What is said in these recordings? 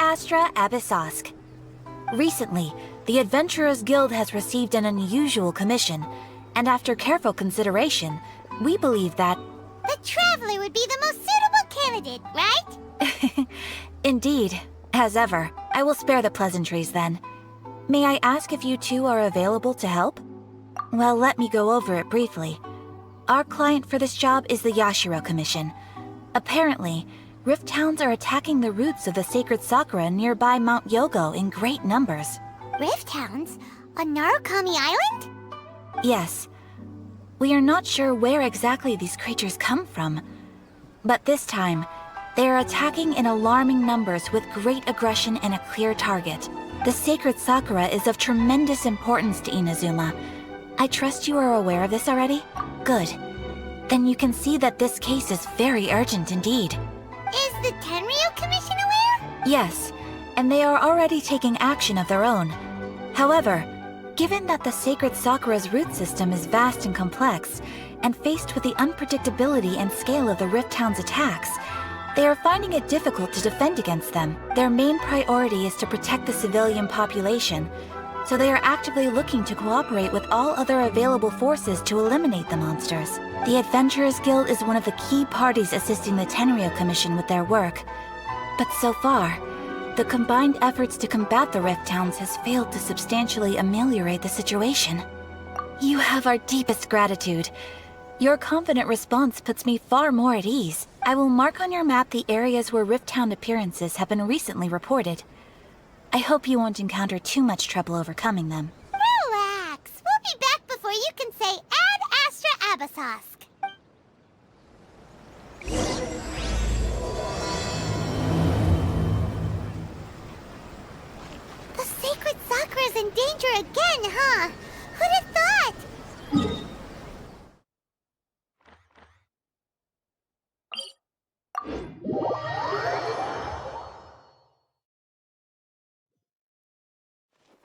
Astra Abyssosk. Recently, the Adventurers Guild has received an unusual commission, and after careful consideration, we believe that... The Traveler would be the most suitable candidate, right? Indeed. As ever, I will spare the pleasantries then. May I ask if you two are available to help? Well, let me go over it briefly. Our client for this job is the Yashiro Commission. Apparently, Rift Towns are attacking the roots of the sacred sakura nearby Mount Yogo in great numbers. Rift Hounds? On Narukami Island? Yes. We are not sure where exactly these creatures come from. But this time, they are attacking in alarming numbers with great aggression and a clear target. The sacred sakura is of tremendous importance to Inazuma. I trust you are aware of this already? Good. Then you can see that this case is very urgent indeed. Is the Tenryo Commission aware? Yes, and they are already taking action of their own. However, given that the sacred sakura's root system is vast and complex, and faced with the unpredictability and scale of the Rift Town's attacks, they are finding it difficult to defend against them. Their main priority is to protect the civilian population, so they are actively looking to cooperate with all other available forces to eliminate the monsters. The Adventurers Guild is one of the key parties assisting the Tenryo Commission with their work. But so far, the combined efforts to combat the Rift Towns has failed to substantially ameliorate the situation. You have our deepest gratitude. Your confident response puts me far more at ease. I will mark on your map the areas where Rift Town appearances have been recently reported. I hope you won't encounter too much trouble overcoming them. Relax. We'll be back before you can say Ad Astra Abyssosk. The sacred sakura's in danger again, huh? Who'd have thought?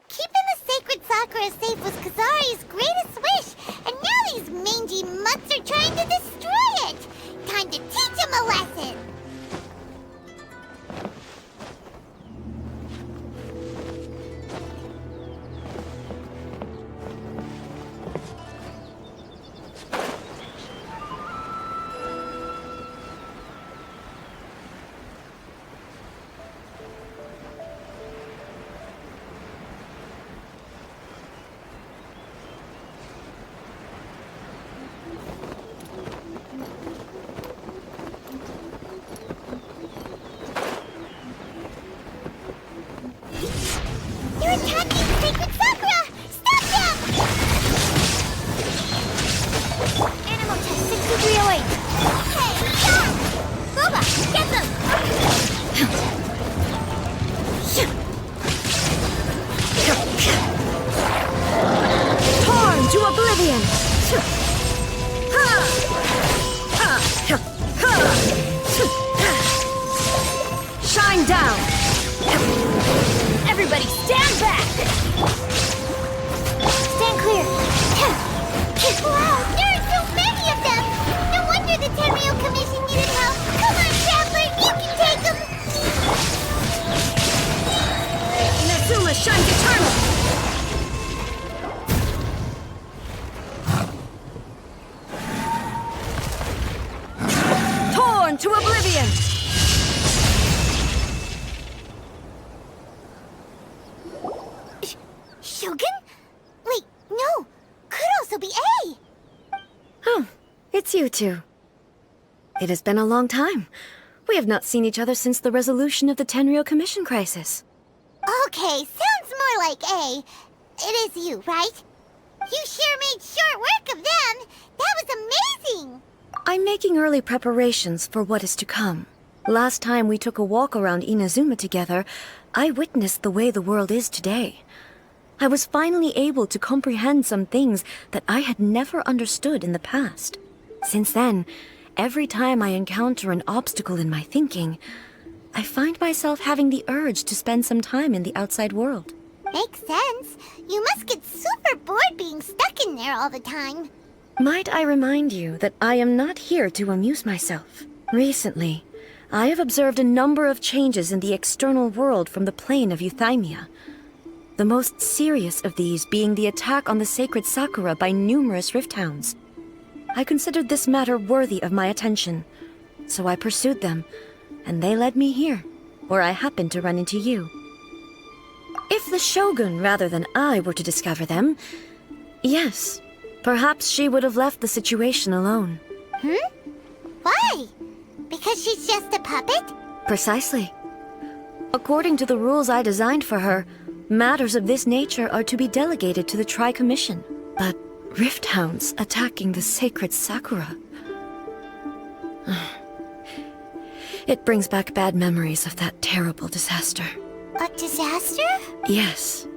Keeping the sacred sakura safe was Kazari's greatest wish, and now these mangy mutts are trying to destroy it! Time to teach him a lesson! They're attacking Sacred Sakura! Stop them! Animal test 6308. Hey, stop! Boba, get them! Torn to oblivion! Shine down! Everybody stand back! Stand clear. Wow, there are so many of them! No wonder the Tenryo Commission needed help. Come on, Traveler, you can take them! Inazuma shines eternal! Torn to oblivion! Shogun? Wait, no. Could also be A. Oh, it's you two. It has been a long time. We have not seen each other since the resolution of the Tenryo Commission crisis. Okay, sounds more like A. It is you, right? You sure made short work of them. That was amazing. I'm making early preparations for what is to come. Last time we took a walk around Inazuma together, I witnessed the way the world is today. I was finally able to comprehend some things that I had never understood in the past. Since then, every time I encounter an obstacle in my thinking, I find myself having the urge to spend some time in the outside world. Makes sense. You must get super bored being stuck in there all the time. Might I remind you that I am not here to amuse myself. Recently, I have observed a number of changes in the external world from the plane of Euthymia. The most serious of these being the attack on the sacred Sakura by numerous rift hounds. I considered this matter worthy of my attention, so I pursued them, and they led me here, where I happened to run into you. If the Shogun rather than I were to discover them, yes, perhaps she would have left the situation alone. Why? Because she's just a puppet? Precisely. According to the rules I designed for her, matters of this nature are to be delegated to the Tri-Commission. But rift hounds attacking the sacred Sakura... It brings back bad memories of that terrible disaster. A disaster? Yes.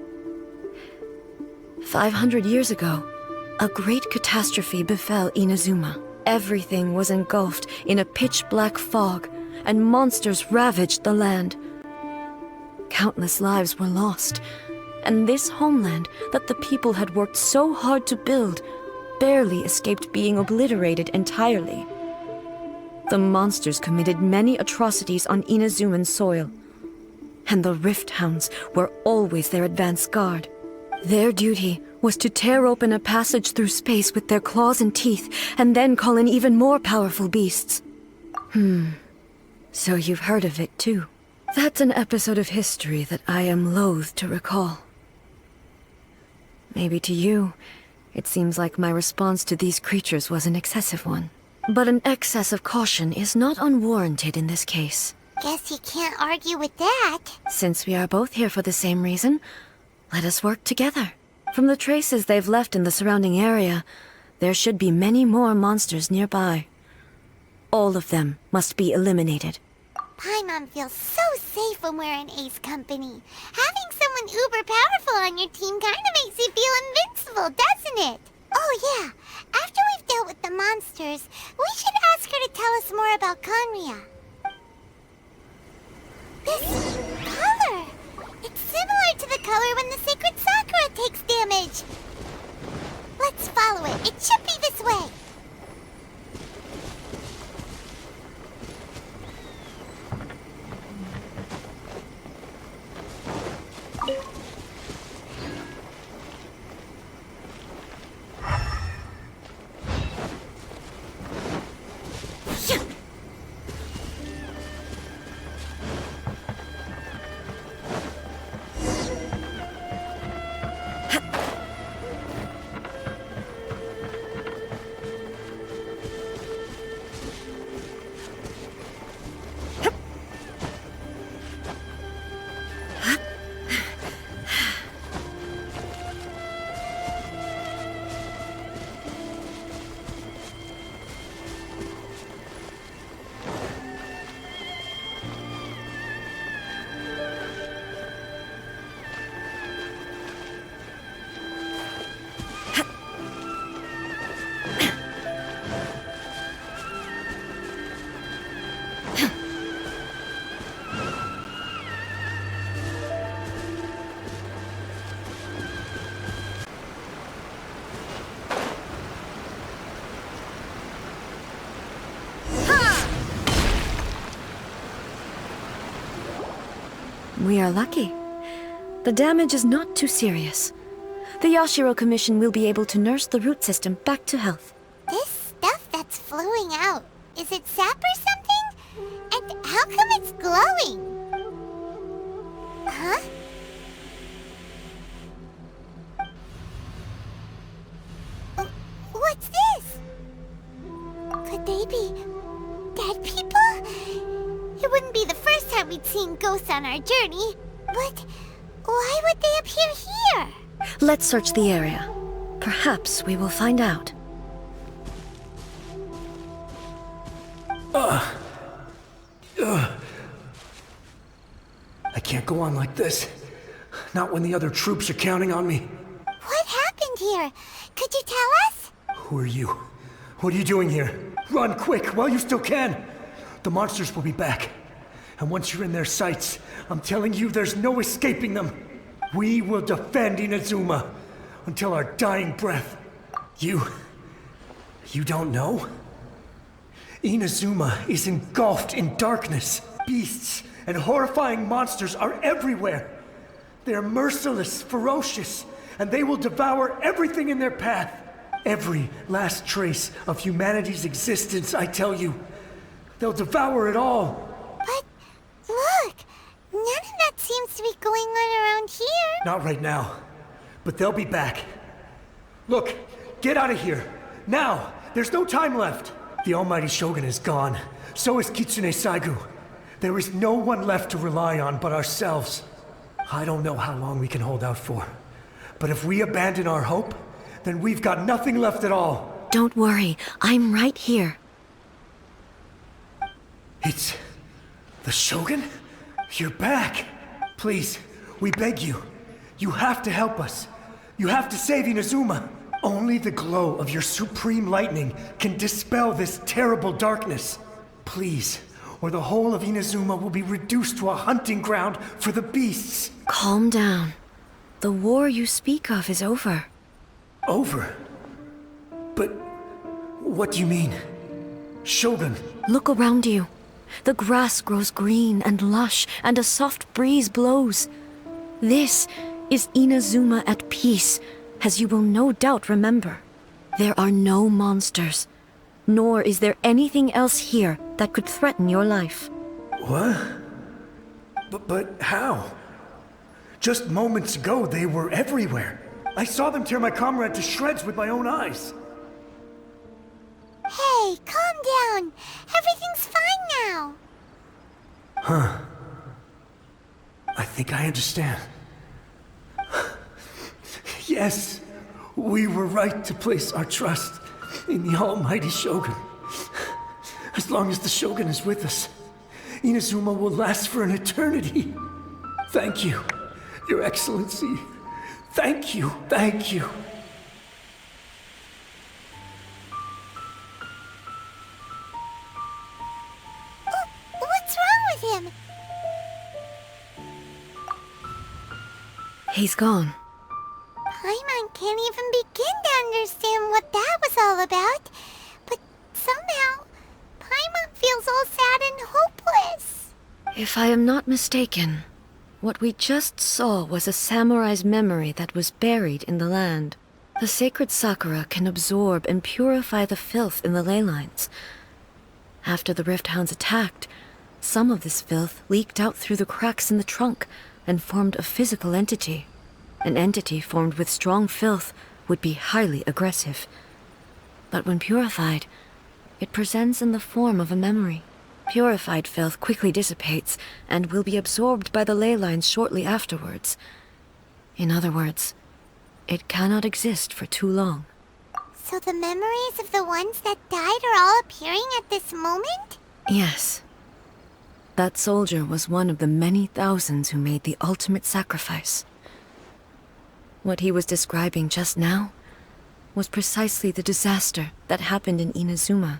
500 years ago, a great catastrophe befell Inazuma. Everything was engulfed in a pitch-black fog, and monsters ravaged the land. Countless lives were lost, and this homeland that the people had worked so hard to build barely escaped being obliterated entirely. The monsters committed many atrocities on Inazuman soil, and the Rift Hounds were always their advance guard. Their duty was to tear open a passage through space with their claws and teeth, and then call in even more powerful beasts. So you've heard of it too. That's an episode of history that I am loath to recall. Maybe to you, it seems like my response to these creatures was an excessive one. But an excess of caution is not unwarranted in this case. Guess you can't argue with that. Since we are both here for the same reason, let us work together. From the traces they've left in the surrounding area, there should be many more monsters nearby. All of them must be eliminated. Paimon feels so safe when we're in Ace Company. Having someone uber powerful on your team kinda makes you feel invincible, doesn't it? Oh yeah, after we've dealt with the monsters, we should ask her to tell us more about Conria. This color! It's similar to the color when the sacred Sakura takes damage. Let's follow it. It should be this way. We are lucky. The damage is not too serious. The Yashiro Commission will be able to nurse the root system back to health. This stuff that's flowing out, is it sap or something? And how come it's glowing? Huh? What's this? Could they be dead people? It wouldn't be the first time we'd seen ghosts on our journey, but why would they appear here? Let's search the area. Perhaps we will find out. I can't go on like this. Not when the other troops are counting on me. What happened here? Could you tell us? Who are you? What are you doing here? Run quick while you still can! The monsters will be back. And once you're in their sights, I'm telling you there's no escaping them. We will defend Inazuma until our dying breath. You don't know? Inazuma is engulfed in darkness. Beasts and horrifying monsters are everywhere. They are merciless, ferocious, and they will devour everything in their path. Every last trace of humanity's existence, I tell you. They'll devour it all. But, look, none of that seems to be going on around here. Not right now, but they'll be back. Look, get out of here. Now! There's no time left. The almighty Shogun is gone. So is Kitsune Saigu. There is no one left to rely on but ourselves. I don't know how long we can hold out for. But if we abandon our hope, then we've got nothing left at all. Don't worry, I'm right here. It's... the Shogun? You're back. Please, we beg you. You have to help us. You have to save Inazuma. Only the glow of your supreme lightning can dispel this terrible darkness. Please, or the whole of Inazuma will be reduced to a hunting ground for the beasts. Calm down. The war you speak of is over. Over? But what do you mean? Shogun? Look around you. The grass grows green and lush, and a soft breeze blows. This is Inazuma at peace, as you will no doubt remember. There are no monsters, nor is there anything else here that could threaten your life. What? But how? Just moments ago, they were everywhere. I saw them tear my comrade to shreds with my own eyes. Hey, calm down. Everything's fine now. Huh. I think I understand. Yes, we were right to place our trust in the almighty Shogun. As long as the Shogun is with us, Inazuma will last for an eternity. Thank you, Your Excellency. Thank you, thank you. What's wrong with him? He's gone. Paimon can't even begin to understand what that was all about. But somehow, Paimon feels all sad and hopeless. If I am not mistaken, what we just saw was a samurai's memory that was buried in the land. The sacred sakura can absorb and purify the filth in the ley lines. After the Rift Hounds attacked, some of this filth leaked out through the cracks in the trunk and formed a physical entity. An entity formed with strong filth would be highly aggressive. But when purified, it presents in the form of a memory. Purified filth quickly dissipates and will be absorbed by the ley lines shortly afterwards. In other words, it cannot exist for too long. So the memories of the ones that died are all appearing at this moment? Yes. That soldier was one of the many thousands who made the ultimate sacrifice. What he was describing just now was precisely the disaster that happened in Inazuma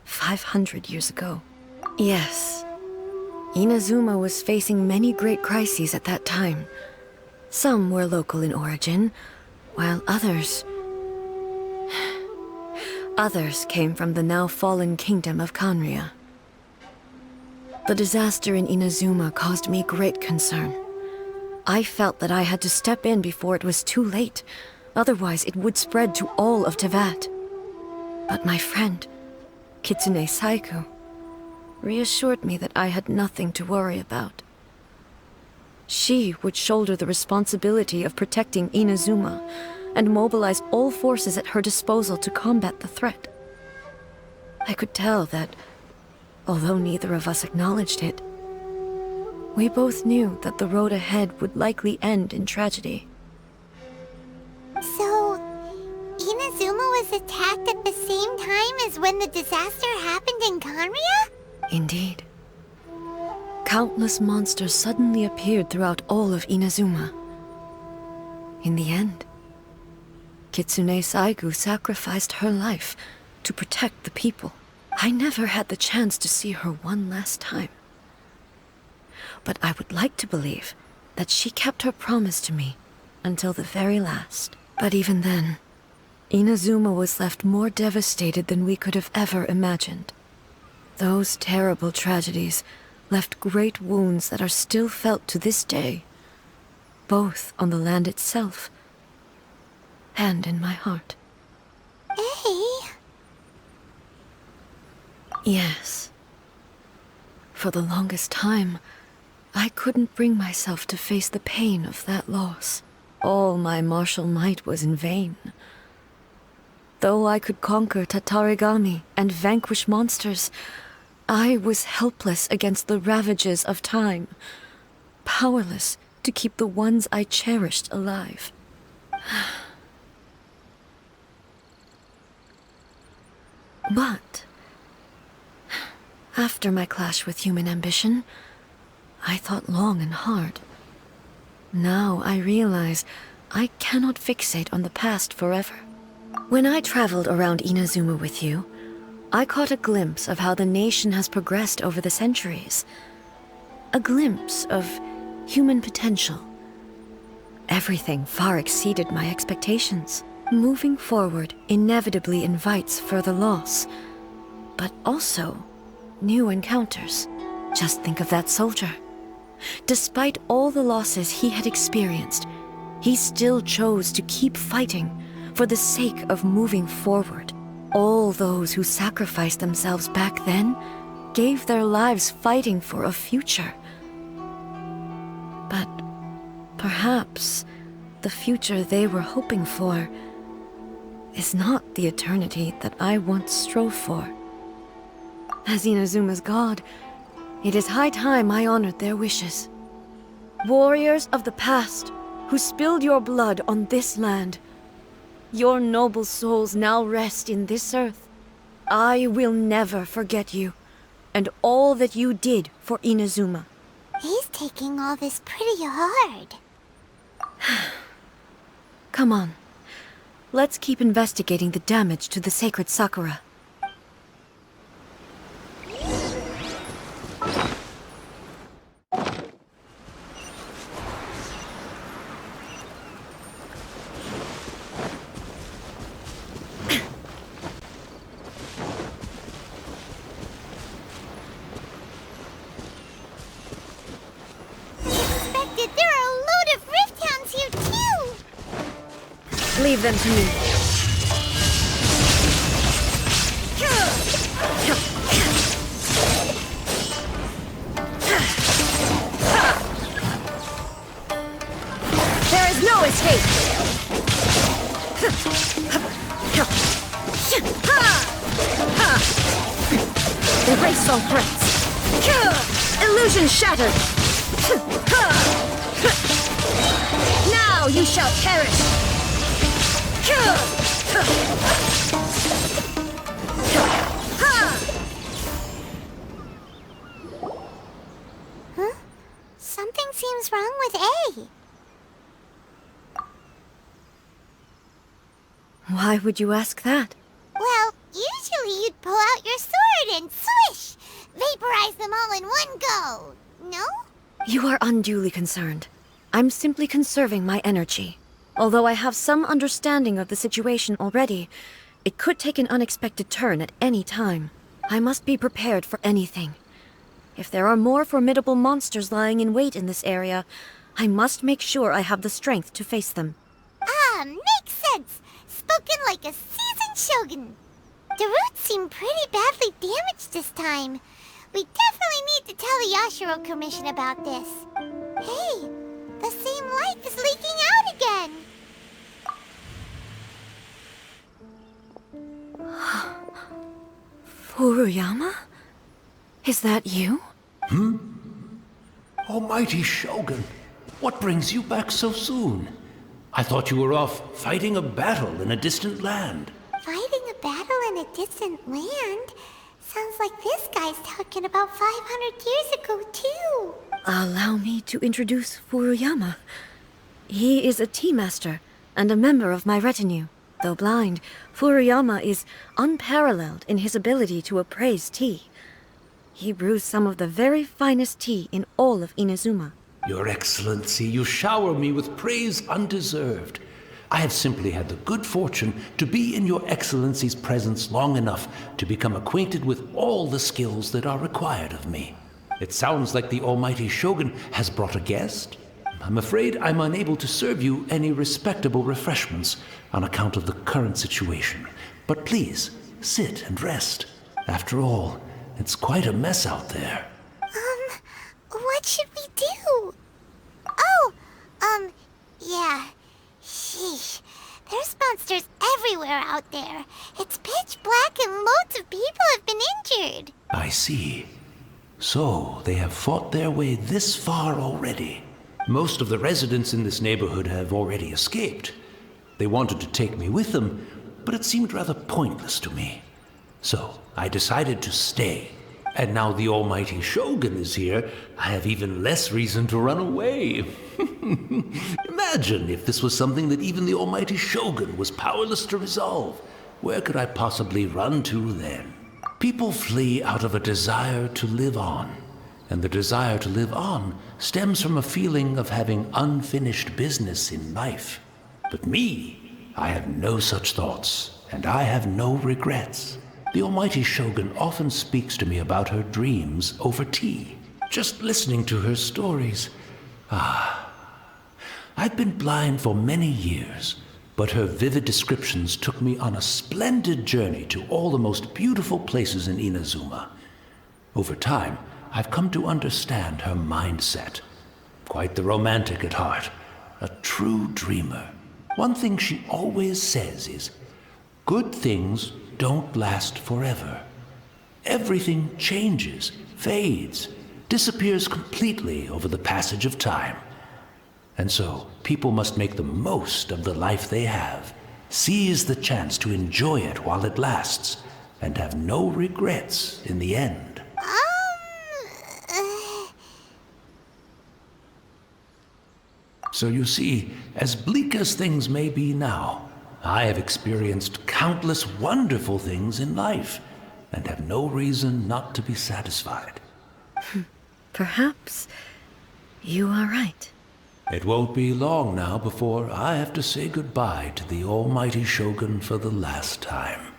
500 years ago. Yes, Inazuma was facing many great crises at that time. Some were local in origin, while others came from the now fallen kingdom of Kanria. The disaster in Inazuma caused me great concern. I felt that I had to step in before it was too late, otherwise it would spread to all of Tevat. But my friend, Kitsune Saigu, reassured me that I had nothing to worry about. She would shoulder the responsibility of protecting Inazuma and mobilize all forces at her disposal to combat the threat. I could tell that, although neither of us acknowledged it, we both knew that the road ahead would likely end in tragedy. So, Inazuma was attacked at the same time as when the disaster happened in Kanria? Indeed. Countless monsters suddenly appeared throughout all of Inazuma. In the end, Kitsune Saigu sacrificed her life to protect the people. I never had the chance to see her one last time. But I would like to believe that she kept her promise to me until the very last. But even then, Inazuma was left more devastated than we could have ever imagined. Those terrible tragedies left great wounds that are still felt to this day, both on the land itself and in my heart. Hey? Yes. For the longest time, I couldn't bring myself to face the pain of that loss. All my martial might was in vain. Though I could conquer Tatarigami and vanquish monsters, I was helpless against the ravages of time, powerless to keep the ones I cherished alive. But after my clash with human ambition, I thought long and hard. Now I realize I cannot fixate on the past forever. When I traveled around Inazuma with you, I caught a glimpse of how the nation has progressed over the centuries. A glimpse of human potential. Everything far exceeded my expectations. Moving forward inevitably invites further loss, but also new encounters. Just think of that soldier. Despite all the losses he had experienced, he still chose to keep fighting for the sake of moving forward. All those who sacrificed themselves back then gave their lives fighting for a future. But perhaps the future they were hoping for is not the eternity that I once strove for. As Inazuma's god, it is high time I honored their wishes. Warriors of the past, who spilled your blood on this land, your noble souls now rest in this earth. I will never forget you, and all that you did for Inazuma. He's taking all this pretty hard. Come on. Let's keep investigating the damage to the sacred Sakura. Leave them to me. There is no escape! Erase all threats! Illusion shattered! Now you shall perish! Huh? Something seems wrong with A. Why would you ask that? Well, usually you'd pull out your sword and swish! Vaporize them all in one go! No? You are unduly concerned. I'm simply conserving my energy. Although I have some understanding of the situation already, it could take an unexpected turn at any time. I must be prepared for anything. If there are more formidable monsters lying in wait in this area, I must make sure I have the strength to face them. Ah, makes sense! Spoken like a seasoned shogun. The roots seem pretty badly damaged this time. We definitely need to tell the Yashiro Commission about this. Hey, the same light is leaking out again! Furuyama? Is that you? Almighty Shogun, what brings you back so soon? I thought you were off fighting a battle in a distant land. Fighting a battle in a distant land? Sounds like this guy's talking about 500 years ago, too. Allow me to introduce Furuyama. He is a tea master and a member of my retinue. Though blind, Furuyama is unparalleled in his ability to appraise tea. He brews some of the very finest tea in all of Inazuma. Your Excellency, you shower me with praise undeserved. I have simply had the good fortune to be in your Excellency's presence long enough to become acquainted with all the skills that are required of me. It sounds like the Almighty Shogun has brought a guest. I'm afraid I'm unable to serve you any respectable refreshments on account of the current situation. But please, sit and rest. After all, it's quite a mess out there. What should we do? Oh, yeah. Sheesh. There's monsters everywhere out there. It's pitch black and loads of people have been injured. I see. So, they have fought their way this far already. Most of the residents in this neighborhood have already escaped. They wanted to take me with them, but it seemed rather pointless to me. So, I decided to stay. And now the Almighty Shogun is here, I have even less reason to run away. Imagine if this was something that even the Almighty Shogun was powerless to resolve. Where could I possibly run to then? People flee out of a desire to live on. And the desire to live on stems from a feeling of having unfinished business in life. But me, I have no such thoughts, and I have no regrets. The Almighty Shogun often speaks to me about her dreams over tea. Just listening to her stories. I've been blind for many years, but her vivid descriptions took me on a splendid journey to all the most beautiful places in Inazuma. Over time, I've come to understand her mindset. Quite the romantic at heart, a true dreamer. One thing she always says is, good things don't last forever. Everything changes, fades, disappears completely over the passage of time. And so, people must make the most of the life they have, seize the chance to enjoy it while it lasts, and have no regrets in the end. So you see, as bleak as things may be now, I have experienced countless wonderful things in life, and have no reason not to be satisfied. Perhaps you are right. It won't be long now before I have to say goodbye to the Almighty Shogun for the last time.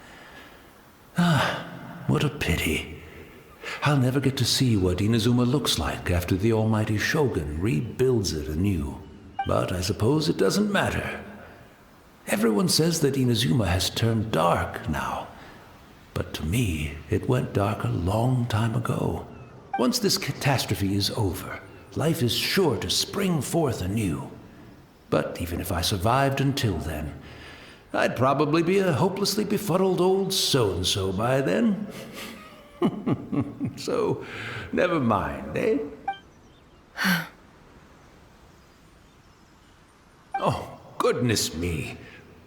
What a pity. I'll never get to see what Inazuma looks like after the Almighty Shogun rebuilds it anew. But I suppose it doesn't matter. Everyone says that Inazuma has turned dark now. But to me, it went dark a long time ago. Once this catastrophe is over, life is sure to spring forth anew. But even if I survived until then, I'd probably be a hopelessly befuddled old so-and-so by then. So, never mind, eh? Oh, goodness me.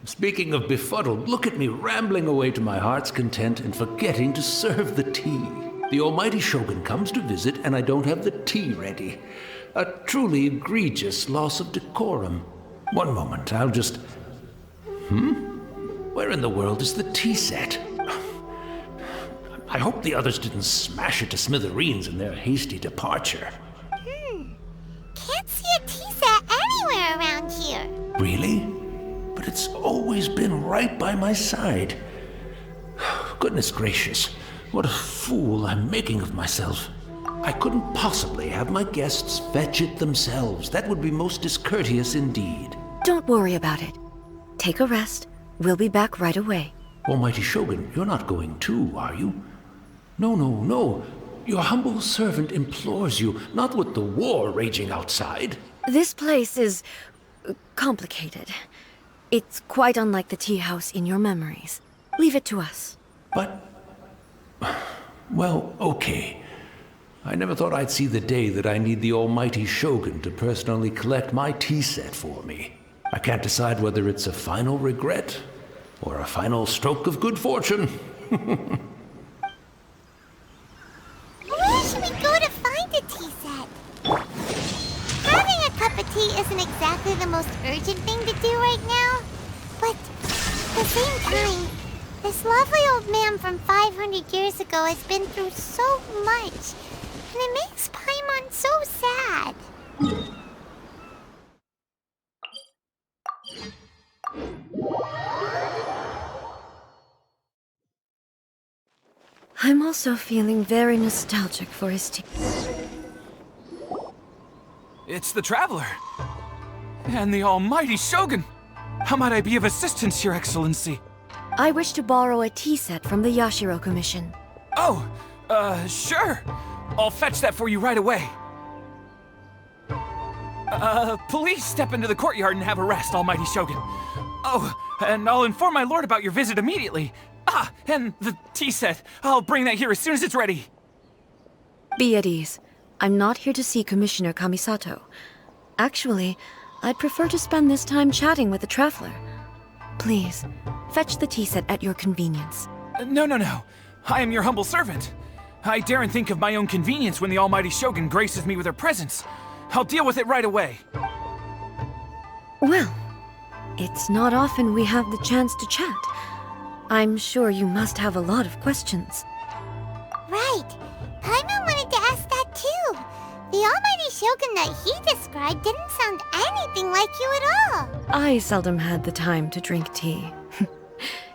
Speaking of befuddled, look at me rambling away to my heart's content and forgetting to serve the tea. The Almighty Shogun comes to visit and I don't have the tea ready. A truly egregious loss of decorum. One moment, I'll just... Where in the world is the tea set? I hope the others didn't smash it to smithereens in their hasty departure. Can't see a tea set anywhere around here. Really? But it's always been right by my side. Goodness gracious, what a fool I'm making of myself. I couldn't possibly have my guests fetch it themselves. That would be most discourteous indeed. Don't worry about it. Take a rest. We'll be back right away. Almighty Shogun, you're not going too, are you? No. Your humble servant implores you, not with the war raging outside. This place is complicated. It's quite unlike the tea house in your memories. Leave it to us. But... well, okay. I never thought I'd see the day that I need the Almighty Shogun to personally collect my tea set for me. I can't decide whether it's a final regret or a final stroke of good fortune. Where should we go to find a tea set? Having a cup of tea isn't exactly the most urgent thing to do right now. But at the same time, this lovely old man from 500 years ago has been through so much. And it makes Paimon so sad. I'm also feeling very nostalgic for his tea. It's the Traveler. And the almighty Shogun. How might I be of assistance, Your Excellency? I wish to borrow a tea set from the Yashiro Commission. Oh, sure. I'll fetch that for you right away. Please step into the courtyard and have a rest, almighty Shogun. Oh, and I'll inform my lord about your visit immediately. Ah, and the tea set. I'll bring that here as soon as it's ready. Be at ease. I'm not here to see Commissioner Kamisato. Actually, I'd prefer to spend this time chatting with the Traveler. Please, fetch the tea set at your convenience. No. I am your humble servant. I daren't think of my own convenience when the almighty Shogun graces me with her presence. I'll deal with it right away. Well, it's not often we have the chance to chat. I'm sure you must have a lot of questions. Right. Paimon wanted to ask that too. The almighty Shogun that he described didn't sound anything like you at all. I seldom had the time to drink tea.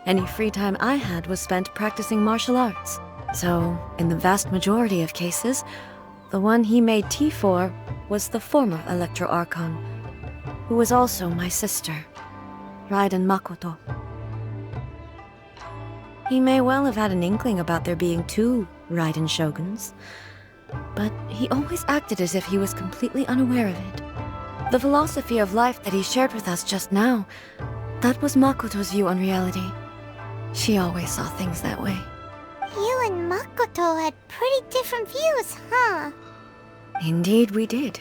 Any free time I had was spent practicing martial arts. So, in the vast majority of cases, the one he made tea for was the former Electro Archon, who was also my sister, Raiden Makoto. He may well have had an inkling about there being two Raiden Shoguns, but he always acted as if he was completely unaware of it. The philosophy of life that he shared with us just now, that was Makoto's view on reality. She always saw things that way. You and Makoto had pretty different views, huh? Indeed we did.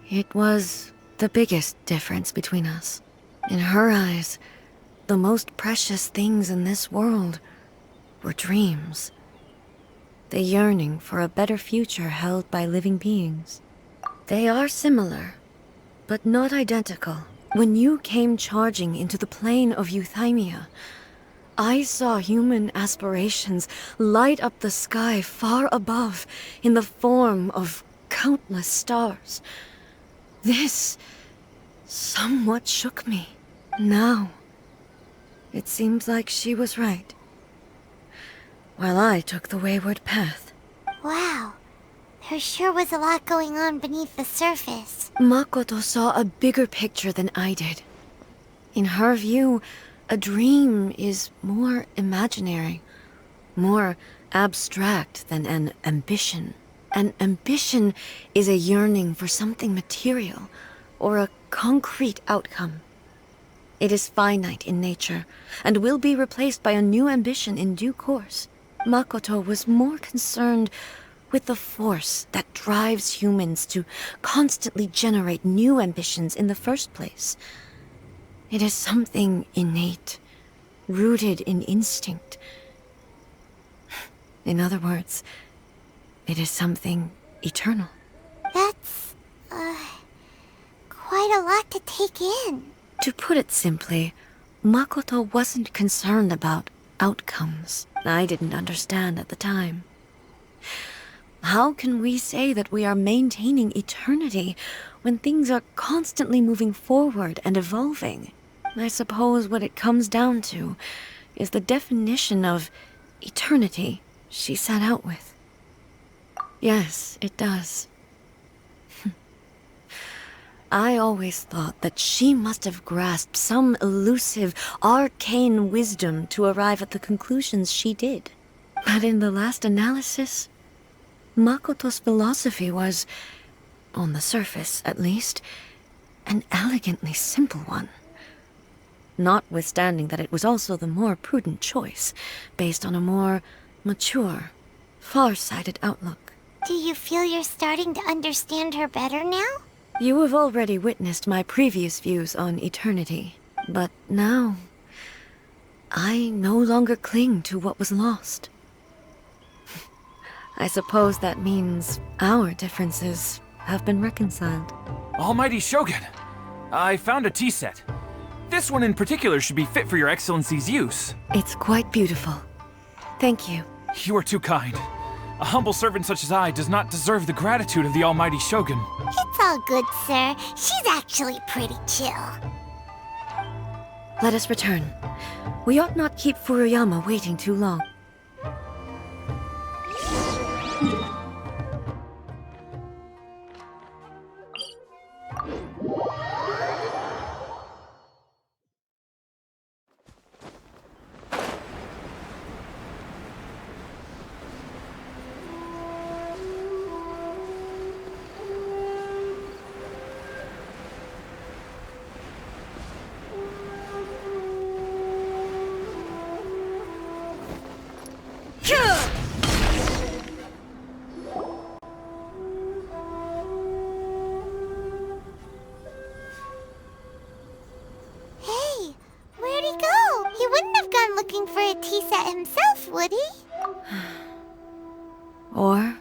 It was the biggest difference between us. In her eyes, the most precious things in this world were dreams. The yearning for a better future held by living beings. They are similar, but not identical. When you came charging into the plane of Euthymia, I saw human aspirations light up the sky far above in the form of countless stars. This somewhat shook me. Now, it seems like she was right, while I took the wayward path. Wow. There sure was a lot going on beneath the surface. Makoto saw a bigger picture than I did. In her view, a dream is more imaginary, more abstract than an ambition. An ambition is a yearning for something material, or a concrete outcome. It is finite in nature, and will be replaced by a new ambition in due course. Makoto was more concerned with the force that drives humans to constantly generate new ambitions in the first place. It is something innate, rooted in instinct. In other words, it is something eternal. That's, quite a lot to take in. To put it simply, Makoto wasn't concerned about outcomes. I didn't understand at the time. How can we say that we are maintaining eternity when things are constantly moving forward and evolving? I suppose what it comes down to is the definition of eternity she set out with. Yes, it does. I always thought that she must have grasped some elusive, arcane wisdom to arrive at the conclusions she did. But in the last analysis, Makoto's philosophy was, on the surface at least, an elegantly simple one. Notwithstanding that it was also the more prudent choice, based on a more mature, far-sighted outlook. Do you feel you're starting to understand her better now? You have already witnessed my previous views on eternity, but now I no longer cling to what was lost. I suppose that means our differences have been reconciled. Almighty Shogun, I found a tea set. This one in particular should be fit for your Excellency's use. It's quite beautiful. Thank you. You are too kind. A humble servant such as I does not deserve the gratitude of the almighty Shogun. It's all good, sir. She's actually pretty chill. Let us return. We ought not keep Furuyama waiting too long. Or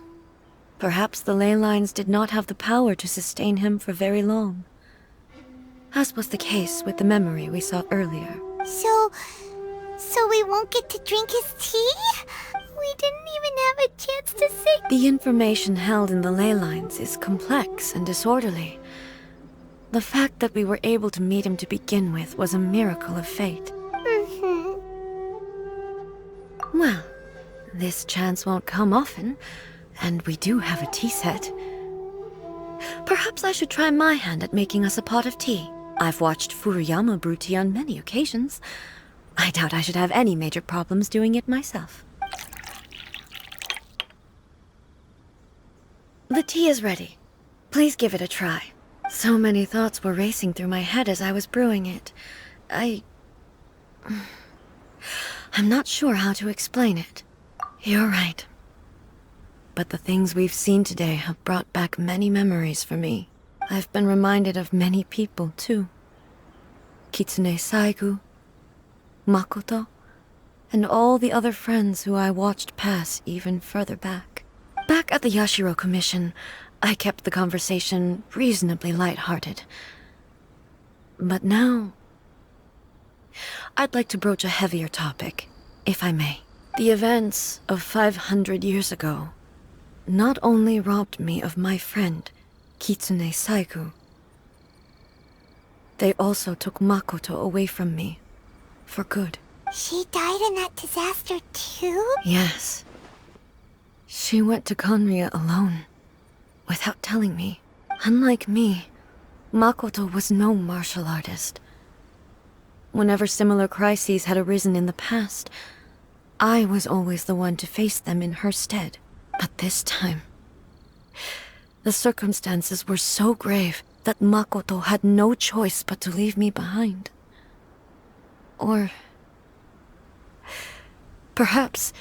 perhaps the ley lines did not have the power to sustain him for very long, as was the case with the memory we saw earlier. So we won't get to drink his tea? We didn't even have a chance to say... The information held in the ley lines is complex and disorderly. The fact that we were able to meet him to begin with was a miracle of fate. Well, this chance won't come often, and we do have a tea set. Perhaps I should try my hand at making us a pot of tea. I've watched Furuyama brew tea on many occasions. I doubt I should have any major problems doing it myself. The tea is ready. Please give it a try. So many thoughts were racing through my head as I was brewing it. I'm not sure how to explain it. You're right. But the things we've seen today have brought back many memories for me. I've been reminded of many people, too. Kitsune Saigu, Makoto, and all the other friends who I watched pass even further back. Back at the Yashiro Commission, I kept the conversation reasonably lighthearted. But now, I'd like to broach a heavier topic, if I may. The events of 500 years ago not only robbed me of my friend, Kitsune Saigu, they also took Makoto away from me, for good. She died in that disaster too? Yes. She went to Conria alone, without telling me. Unlike me, Makoto was no martial artist. Whenever similar crises had arisen in the past, I was always the one to face them in her stead. But this time, the circumstances were so grave that Makoto had no choice but to leave me behind. Or perhaps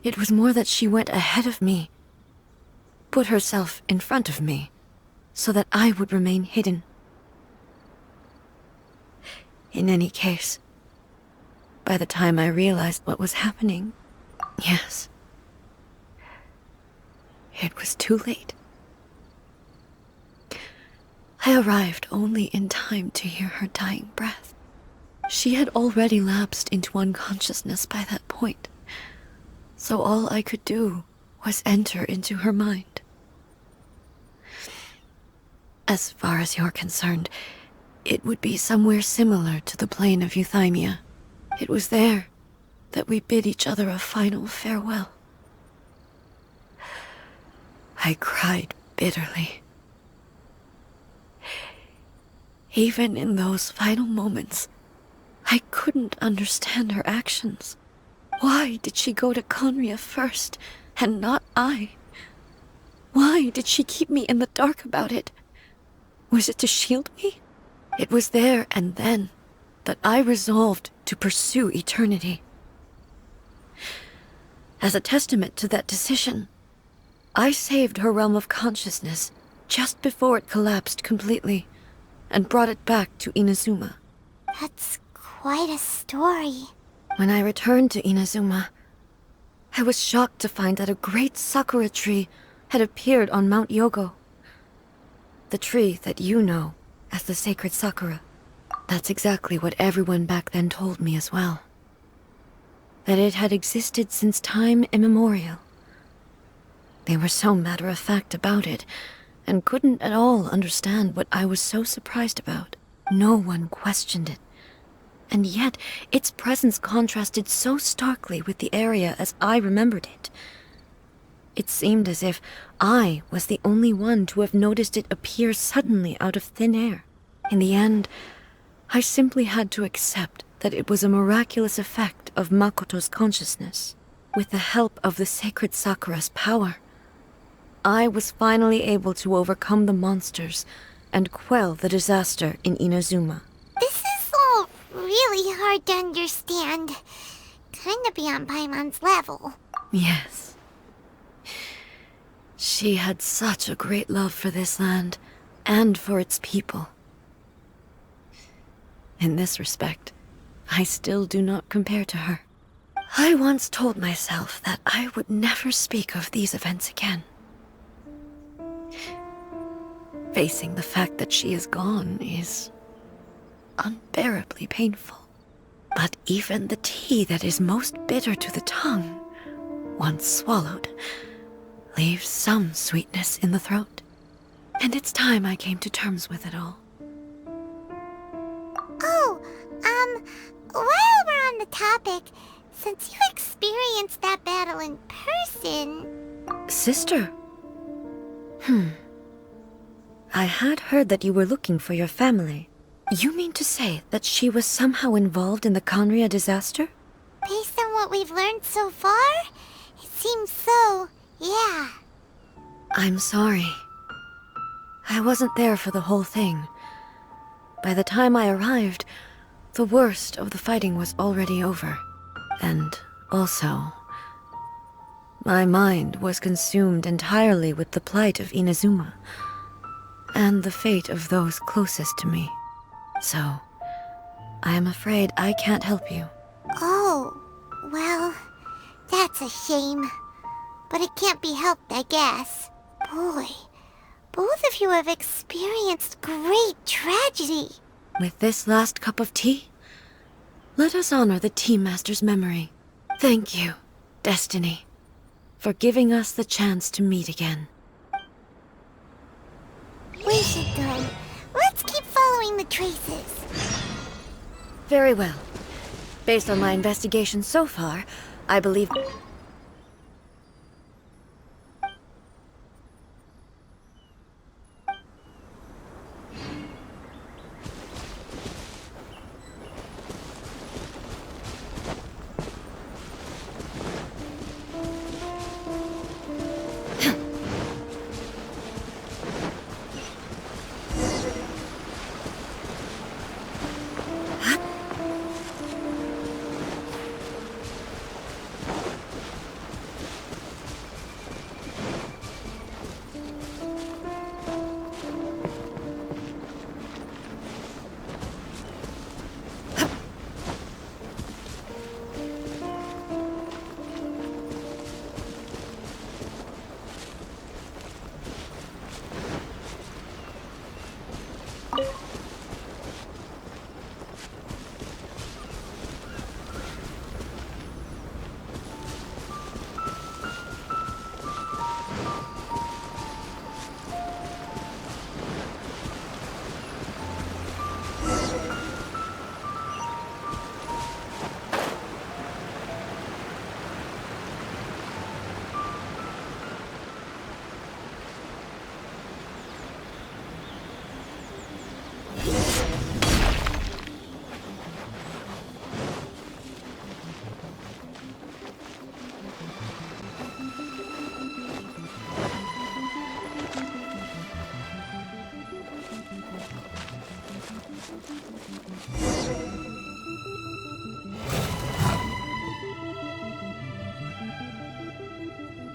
it was more that she went ahead of me, put herself in front of me, so that I would remain hidden. In any case, by the time I realized what was happening, yes, it was too late. I arrived only in time to hear her dying breath. She had already lapsed into unconsciousness by that point, so all I could do was enter into her mind. As far as you're concerned, it would be somewhere similar to the plane of Euthymia. It was there that we bid each other a final farewell. I cried bitterly. Even in those final moments, I couldn't understand her actions. Why did she go to Conria first, and not I? Why did she keep me in the dark about it? Was it to shield me? It was there and then that I resolved to pursue eternity. As a testament to that decision, I saved her realm of consciousness just before it collapsed completely, and brought it back to Inazuma. That's quite a story. When I returned to Inazuma, I was shocked to find that a great sakura tree had appeared on Mount Yogo. The tree that you know as the sacred sakura. That's exactly what everyone back then told me as well. That it had existed since time immemorial. They were so matter-of-fact about it, and couldn't at all understand what I was so surprised about. No one questioned it. And yet, its presence contrasted so starkly with the area as I remembered it. It seemed as if I was the only one to have noticed it appear suddenly out of thin air. In the end, I simply had to accept that it was a miraculous effect of Makoto's consciousness. With the help of the sacred Sakura's power, I was finally able to overcome the monsters and quell the disaster in Inazuma. This is all really hard to understand. Kinda beyond Paimon's level. Yes. She had such a great love for this land, and for its people. In this respect, I still do not compare to her. I once told myself that I would never speak of these events again. Facing the fact that she is gone is unbearably painful. But even the tea that is most bitter to the tongue, once swallowed, leaves some sweetness in the throat. And it's time I came to terms with it all. Oh, while we're on the topic, since you experienced that battle in person... Sister? I had heard that you were looking for your family. You mean to say that she was somehow involved in the Conria disaster? Based on what we've learned so far, it seems so, yeah. I'm sorry. I wasn't there for the whole thing. By the time I arrived, the worst of the fighting was already over. And also, my mind was consumed entirely with the plight of Inazuma, and the fate of those closest to me. So, I am afraid I can't help you. Oh, well, that's a shame. But it can't be helped, I guess. Boy, both of you have experienced great tragedy. With this last cup of tea, let us honor the Tea Master's memory. Thank you, Destiny, for giving us the chance to meet again. We should go. Let's keep following the traces. Very well. Based on my investigation so far, I believe...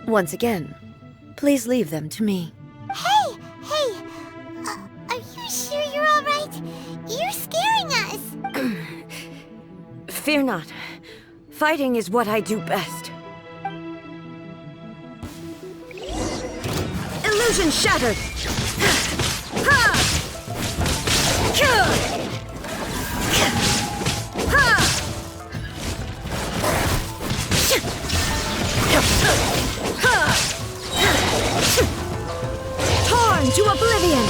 Once again, please leave them to me. Hey! Are you sure you're alright? You're scaring us! Fear not. Fighting is what I do best. Illusion shattered! Torn to oblivion!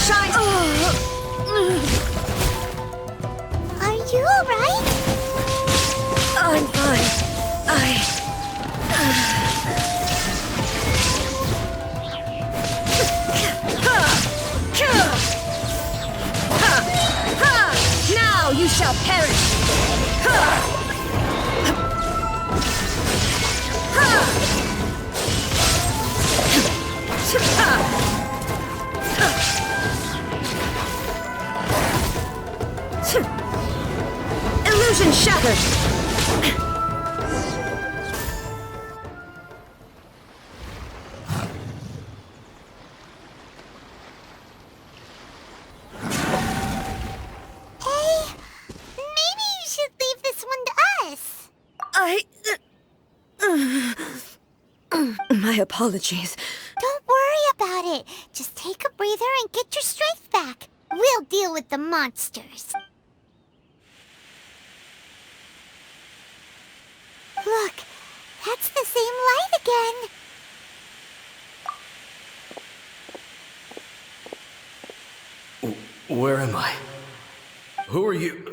Shine! Are you alright? I'm fine. Now you shall perish! Illusion shattered! My apologies. Don't worry about it. Just take a breather and get your strength back. We'll deal with the monsters. Look, that's the same light again. Where am I? Who are you?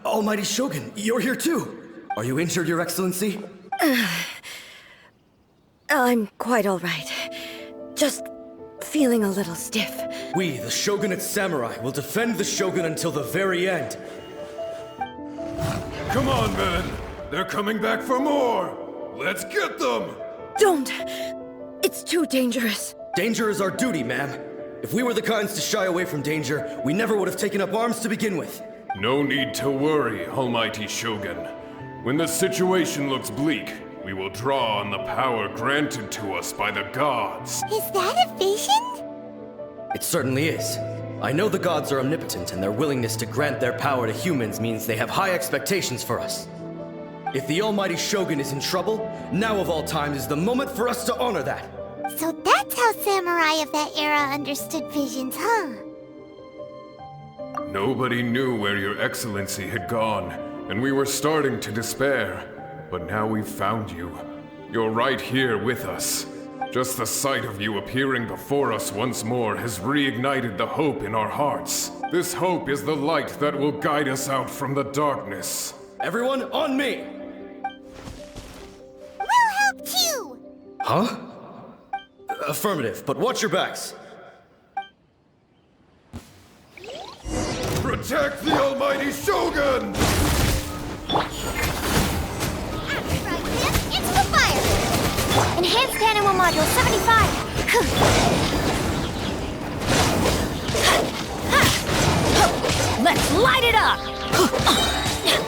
Almighty Shogun, you're here too! Are you injured, Your Excellency? I'm quite all right. Just feeling a little stiff. We, the Shogunate Samurai, will defend the Shogun until the very end. Come on, men! They're coming back for more! Let's get them! Don't! It's too dangerous. Danger is our duty, ma'am. If we were the kinds to shy away from danger, we never would have taken up arms to begin with. No need to worry, Almighty Shogun. When the situation looks bleak, we will draw on the power granted to us by the gods. Is that a vision? It certainly is. I know the gods are omnipotent, and their willingness to grant their power to humans means they have high expectations for us. If the Almighty Shogun is in trouble, now of all times is the moment for us to honor that. So that's how samurai of that era understood visions, huh? Nobody knew where Your Excellency had gone, and we were starting to despair. But now we've found you. You're right here with us. Just the sight of you appearing before us once more has reignited the hope in our hearts. This hope is the light that will guide us out from the darkness. Everyone, on me! We'll help too! Huh? Affirmative, but watch your backs. Protect the Almighty Shogun! It's the fire! Enhanced Animal Module 75! Let's light it up!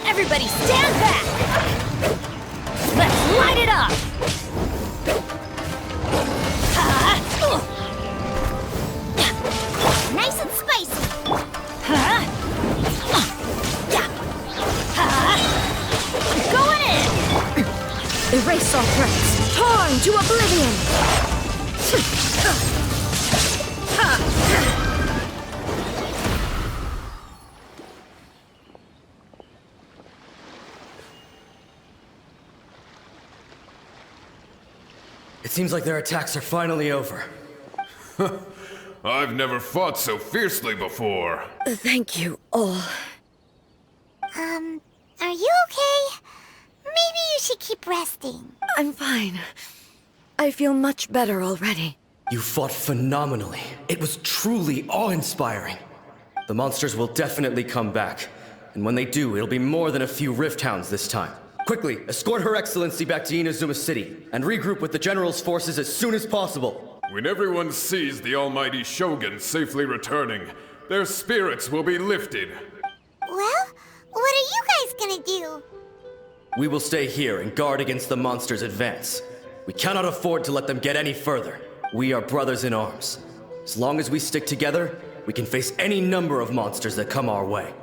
Everybody stand back! Let's light it up! Nice and spicy! Going in! Erase all threats. Torn to oblivion! It seems like their attacks are finally over. I've never fought so fiercely before. Thank you all. Are you okay? Maybe you should keep resting. I'm fine. I feel much better already. You fought phenomenally. It was truly awe-inspiring. The monsters will definitely come back. And when they do, it'll be more than a few Rift Hounds this time. Quickly, escort Her Excellency back to Inazuma City, and regroup with the General's forces as soon as possible. When everyone sees the Almighty Shogun safely returning, their spirits will be lifted. Well, what are you guys gonna do? We will stay here and guard against the monsters' advance. We cannot afford to let them get any further. We are brothers in arms. As long as we stick together, we can face any number of monsters that come our way.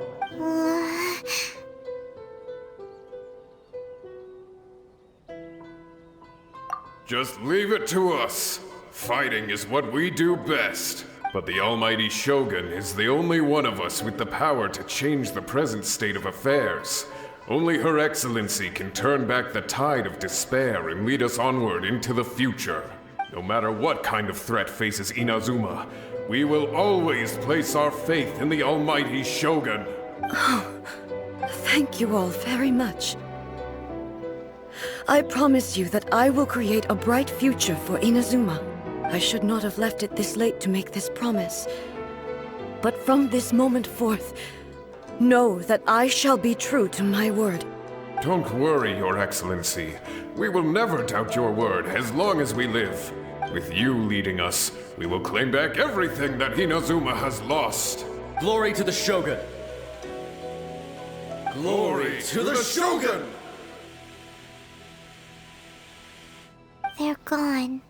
Just leave it to us. Fighting is what we do best. But the Almighty Shogun is the only one of us with the power to change the present state of affairs. Only Her Excellency can turn back the tide of despair and lead us onward into the future. No matter what kind of threat faces Inazuma, we will always place our faith in the Almighty Shogun. Thank you all very much. I promise you that I will create a bright future for Inazuma. I should not have left it this late to make this promise. But from this moment forth, know that I shall be true to my word. Don't worry, Your Excellency. We will never doubt your word as long as we live. With you leading us, we will claim back everything that Inazuma has lost. Glory to the Shogun! Glory to the Shogun! They're gone.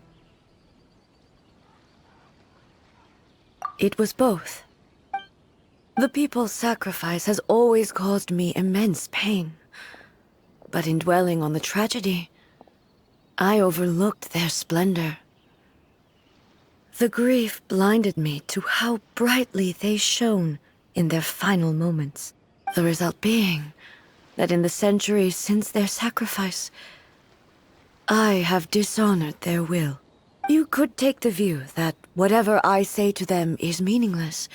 It was both. The people's sacrifice has always caused me immense pain. But in dwelling on the tragedy, I overlooked their splendor. The grief blinded me to how brightly they shone in their final moments. The result being that in the centuries since their sacrifice, I have dishonored their will. You could take the view that whatever I say to them is meaningless,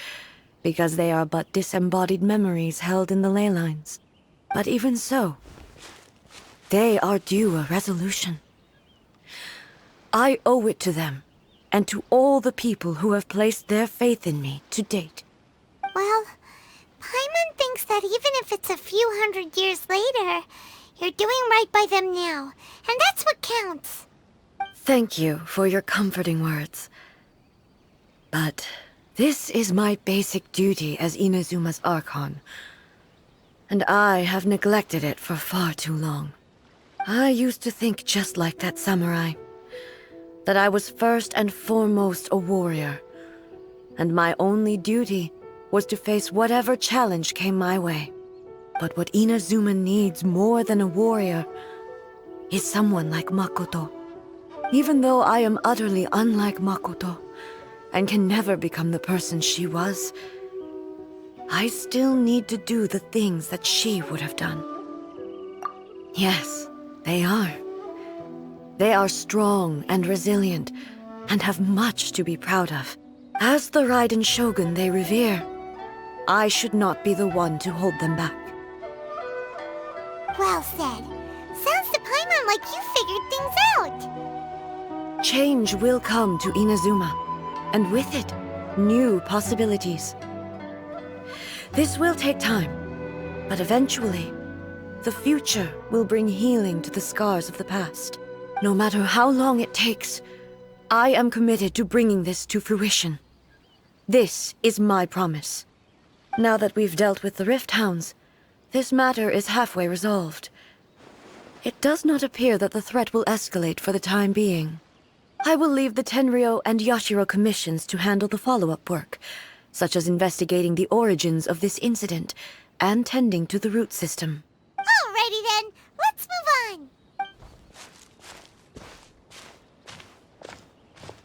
because they are but disembodied memories held in the ley lines. But even so, they are due a resolution. I owe it to them, and to all the people who have placed their faith in me to date. Well, Paimon thinks that even if it's a few hundred years later, you're doing right by them now, and that's what counts. Thank you for your comforting words. But this is my basic duty as Inazuma's Archon, and I have neglected it for far too long. I used to think just like that samurai, that I was first and foremost a warrior, and my only duty was to face whatever challenge came my way. But what Inazuma needs more than a warrior is someone like Makoto. Even though I am utterly unlike Makoto, and can never become the person she was, I still need to do the things that she would have done. Yes, they are. They are strong and resilient, and have much to be proud of. As the Raiden Shogun they revere, I should not be the one to hold them back. Well said. Sounds to Paimon like you figured things out. Change will come to Inazuma, and with it, new possibilities. This will take time, but eventually, the future will bring healing to the scars of the past. No matter how long it takes, I am committed to bringing this to fruition. This is my promise. Now that we've dealt with the Rift Hounds, this matter is halfway resolved. It does not appear that the threat will escalate for the time being. I will leave the Tenryo and Yashiro commissions to handle the follow-up work, such as investigating the origins of this incident and tending to the root system. Alrighty then, let's move on.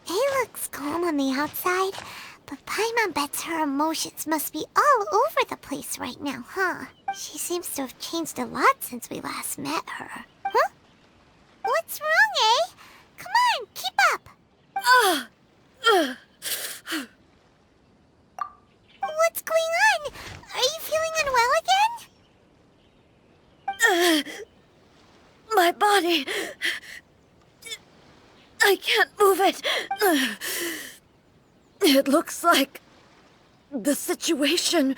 He looks calm on the outside, but Paimon bets her emotions must be all over the place right now, huh? She seems to have changed a lot since we last met her. Huh? What's wrong, eh? Come on, keep up! What's going on? Are you feeling unwell again? My body... I can't move it. It looks like the situation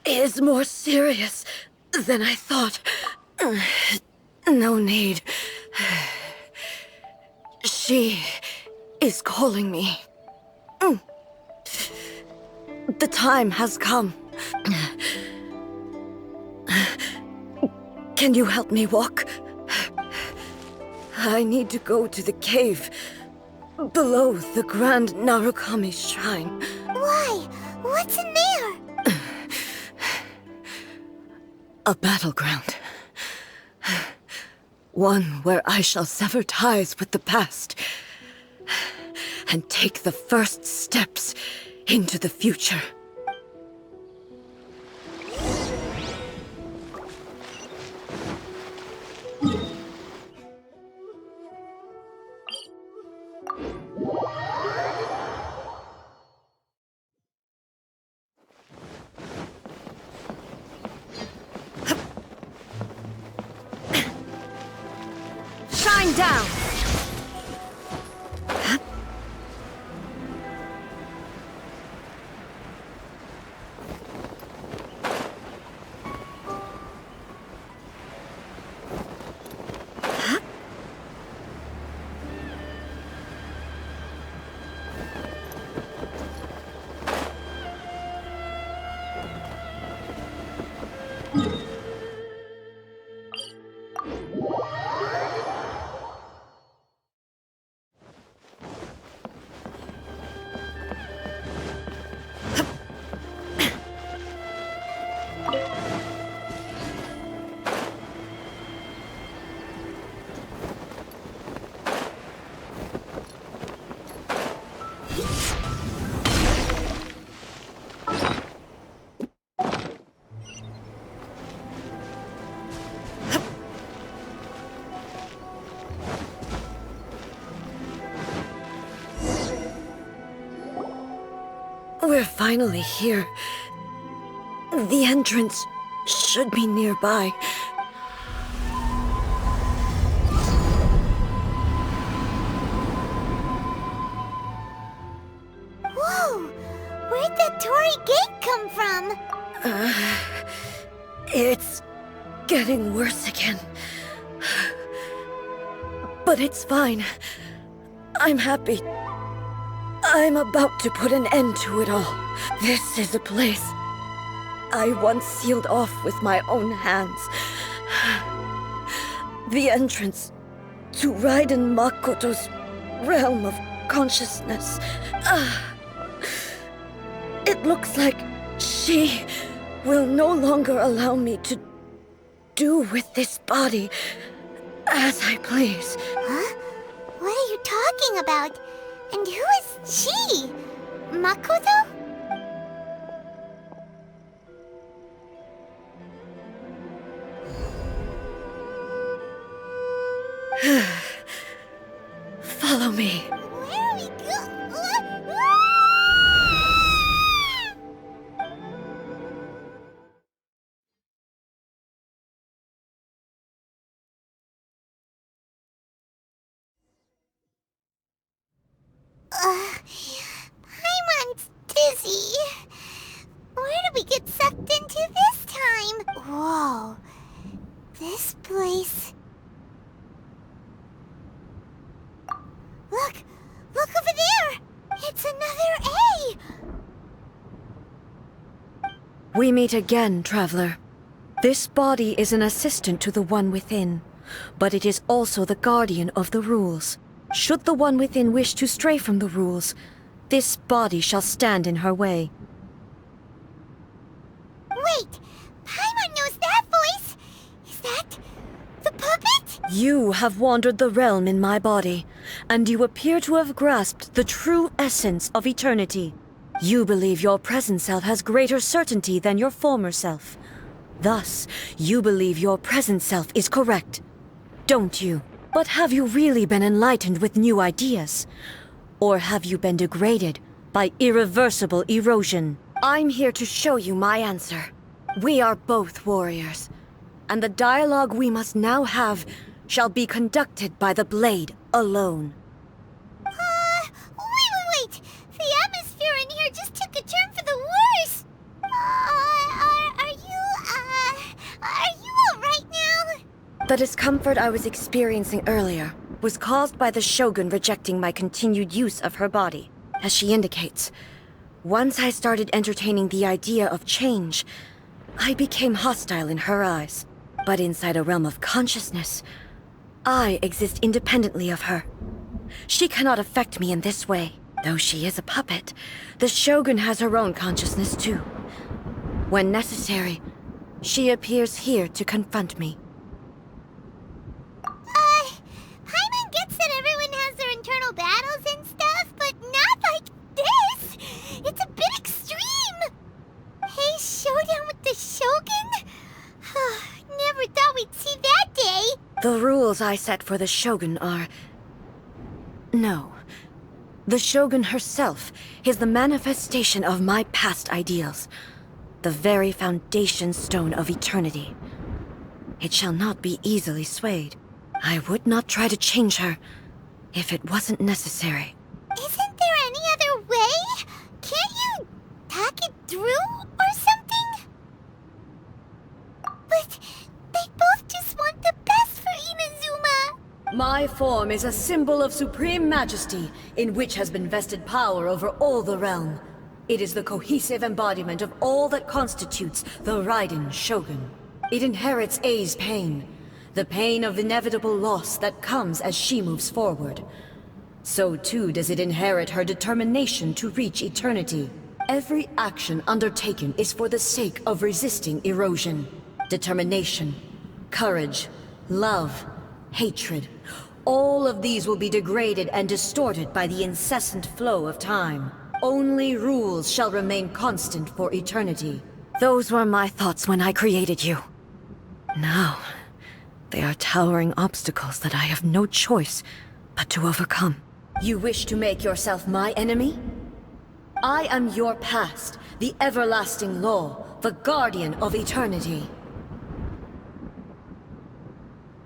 is more serious than I thought. No need. She is calling me. The time has come. Can you help me walk? I need to go to the cave below the Grand Narukami Shrine. Why? What's in there? A battleground. One where I shall sever ties with the past and take the first steps into the future. Shine down! finally here. The entrance should be nearby. Whoa! Where'd that Torii gate come from? It's getting worse again. But it's fine. I'm happy. I'm about to put an end to it all. This is a place I once sealed off with my own hands. The entrance to Raiden Makoto's realm of consciousness. It looks like she will no longer allow me to do with this body as I please. Huh? What are you talking about? And who is she? Makoto? Follow me. Where are we Paimon's dizzy. Where did we get sucked into this time? Whoa. This place... Look! Look over there! It's another A! We meet again, traveler. This body is an assistant to the one within, but it is also the guardian of the rules. Should the one within wish to stray from the rules, this body shall stand in her way. Wait! Paimon knows that voice! Is that... the puppet? You have wandered the realm in my body, and you appear to have grasped the true essence of eternity. You believe your present self has greater certainty than your former self. Thus, you believe your present self is correct, don't you? But have you really been enlightened with new ideas? Or have you been degraded by irreversible erosion? I'm here to show you my answer. We are both warriors, and the dialogue we must now have shall be conducted by the blade alone. Wait! The atmosphere in here just took a turn for the worse! Are you alright now? The discomfort I was experiencing earlier was caused by the Shogun rejecting my continued use of her body. As she indicates, once I started entertaining the idea of change, I became hostile in her eyes. But inside a realm of consciousness, I exist independently of her. She cannot affect me in this way. Though she is a puppet, the Shogun has her own consciousness too. When necessary, she appears here to confront me. Paimon gets that everyone has their internal battles and stuff, but not like this! It's a bit extreme! Hey, showdown with the Shogun? Never thought we'd see that day! The rules I set for the Shogun are... No. The Shogun herself is the manifestation of my past ideals. The very foundation stone of eternity. It shall not be easily swayed. I would not try to change her if it wasn't necessary. Isn't there any other way? Can't you talk it through or something? But they both just want the best for Inazuma. My form is a symbol of supreme majesty, in which has been vested power over all the realm. It is the cohesive embodiment of all that constitutes the Raiden Shogun. It inherits Ei's pain, the pain of inevitable loss that comes as she moves forward. So too does it inherit her determination to reach eternity. Every action undertaken is for the sake of resisting erosion. Determination, courage, love, hatred. All of these will be degraded and distorted by the incessant flow of time. Only rules shall remain constant for eternity. Those were my thoughts when I created you. Now, they are towering obstacles that I have no choice but to overcome. You wish to make yourself my enemy? I am your past, the everlasting law, the guardian of eternity.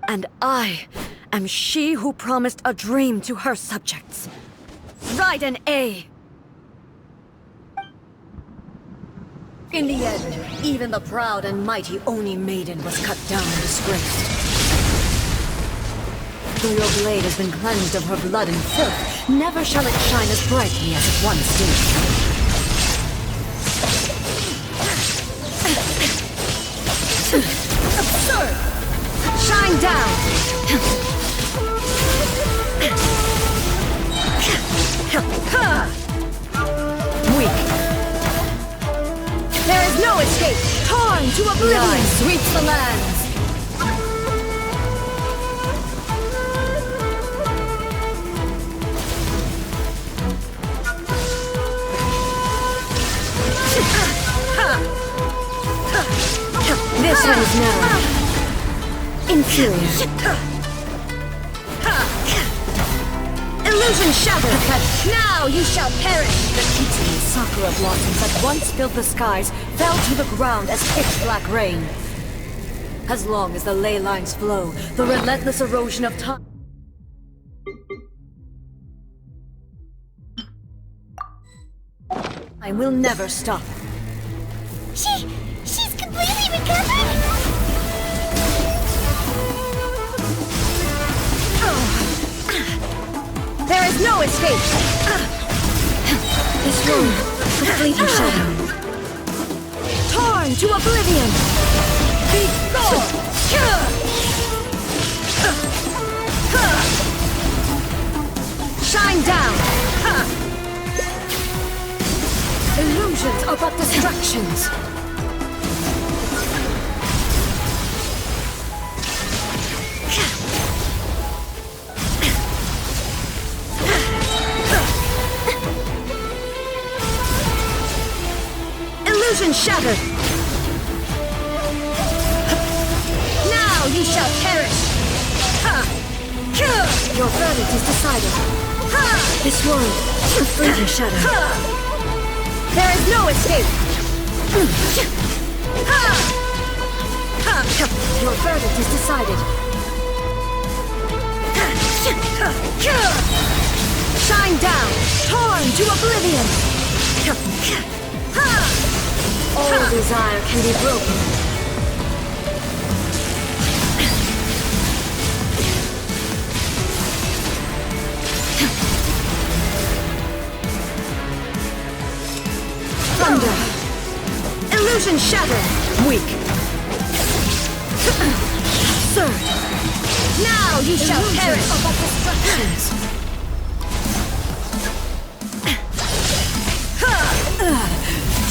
And I am she who promised a dream to her subjects. Raiden A. In the end, even the proud and mighty Oni maiden was cut down and disgraced. Though your blade has been cleansed of her blood and filth, never shall it shine as brightly as it once did. Absurd! Shine down! Weak. There is no escape! Torn to oblivion! Line sweeps the lands! This ends now. Inferior. Illusion shattered! Now you shall perish! The tinsel sakura blossoms that once filled the skies fell to the ground as pitch-black rain. As long as the ley lines flow, the relentless erosion of time... I will never stop. She's completely recovered? There is no escape! This room, the fleeting shadow. Torn to oblivion! Be gone! Shine down! Illusions are but distractions. Illusion shattered! Now you shall perish! Your verdict is decided. This world, the fleeting shadow. There is no escape! Your verdict is decided. Shine down, torn to oblivion! All desire can be broken. Thunder! Illusion shattered! Weak! Absurd! Now you shall perish of destructions!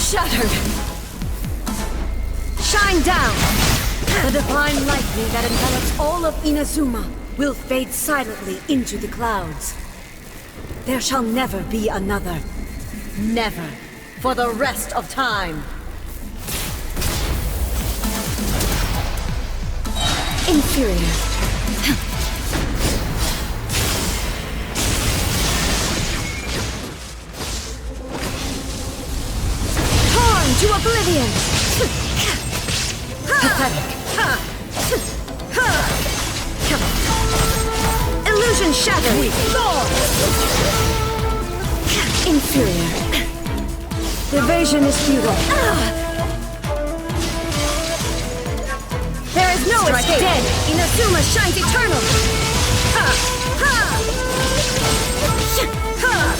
Shattered! Shine down! The divine lightning that envelops all of Inazuma will fade silently into the clouds. There shall never be another. Never. For the rest of time. Inferior. Torn to oblivion. Pathetic. Illusion shattered. Inferior. Evasion is futile. There is no escape. Dead. Inazuma shines eternal.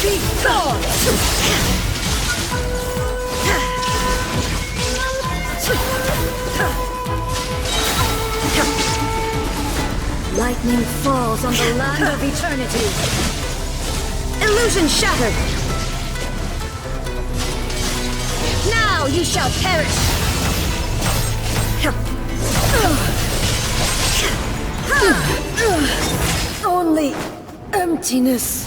Be gone. Lightning falls on the land of eternity. Illusion shattered. Now you shall perish! Only emptiness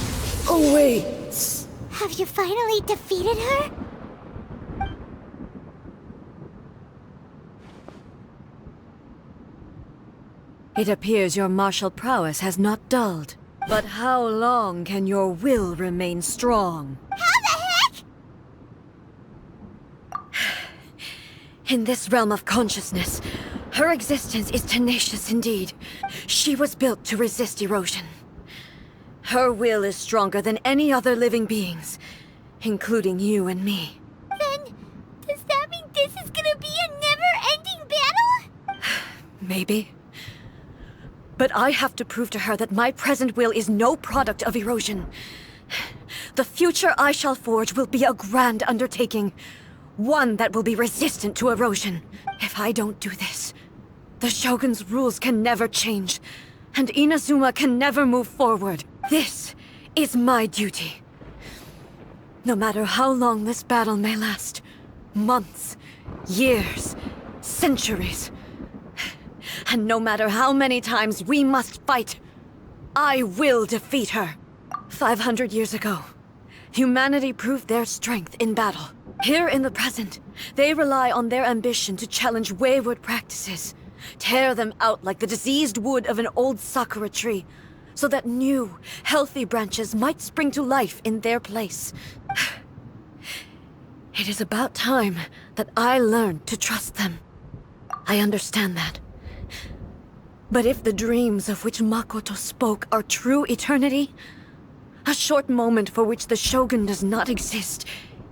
awaits. Have you finally defeated her? It appears your martial prowess has not dulled. But how long can your will remain strong? How the heck? In this realm of consciousness, her existence is tenacious indeed. She was built to resist erosion. Her will is stronger than any other living beings, including you and me. Then, does that mean this is gonna be a never-ending battle? Maybe. But I have to prove to her that my present will is no product of erosion. The future I shall forge will be a grand undertaking. One that will be resistant to erosion. If I don't do this, the Shogun's rules can never change, and Inazuma can never move forward. This is my duty. No matter how long this battle may last, months, years, centuries, and no matter how many times we must fight, I will defeat her. 500 years ago, humanity proved their strength in battle. Here in the present, they rely on their ambition to challenge wayward practices, tear them out like the diseased wood of an old sakura tree, so that new, healthy branches might spring to life in their place. It is about time that I learned to trust them. I understand that. But if the dreams of which Makoto spoke are true eternity, a short moment for which the Shogun does not exist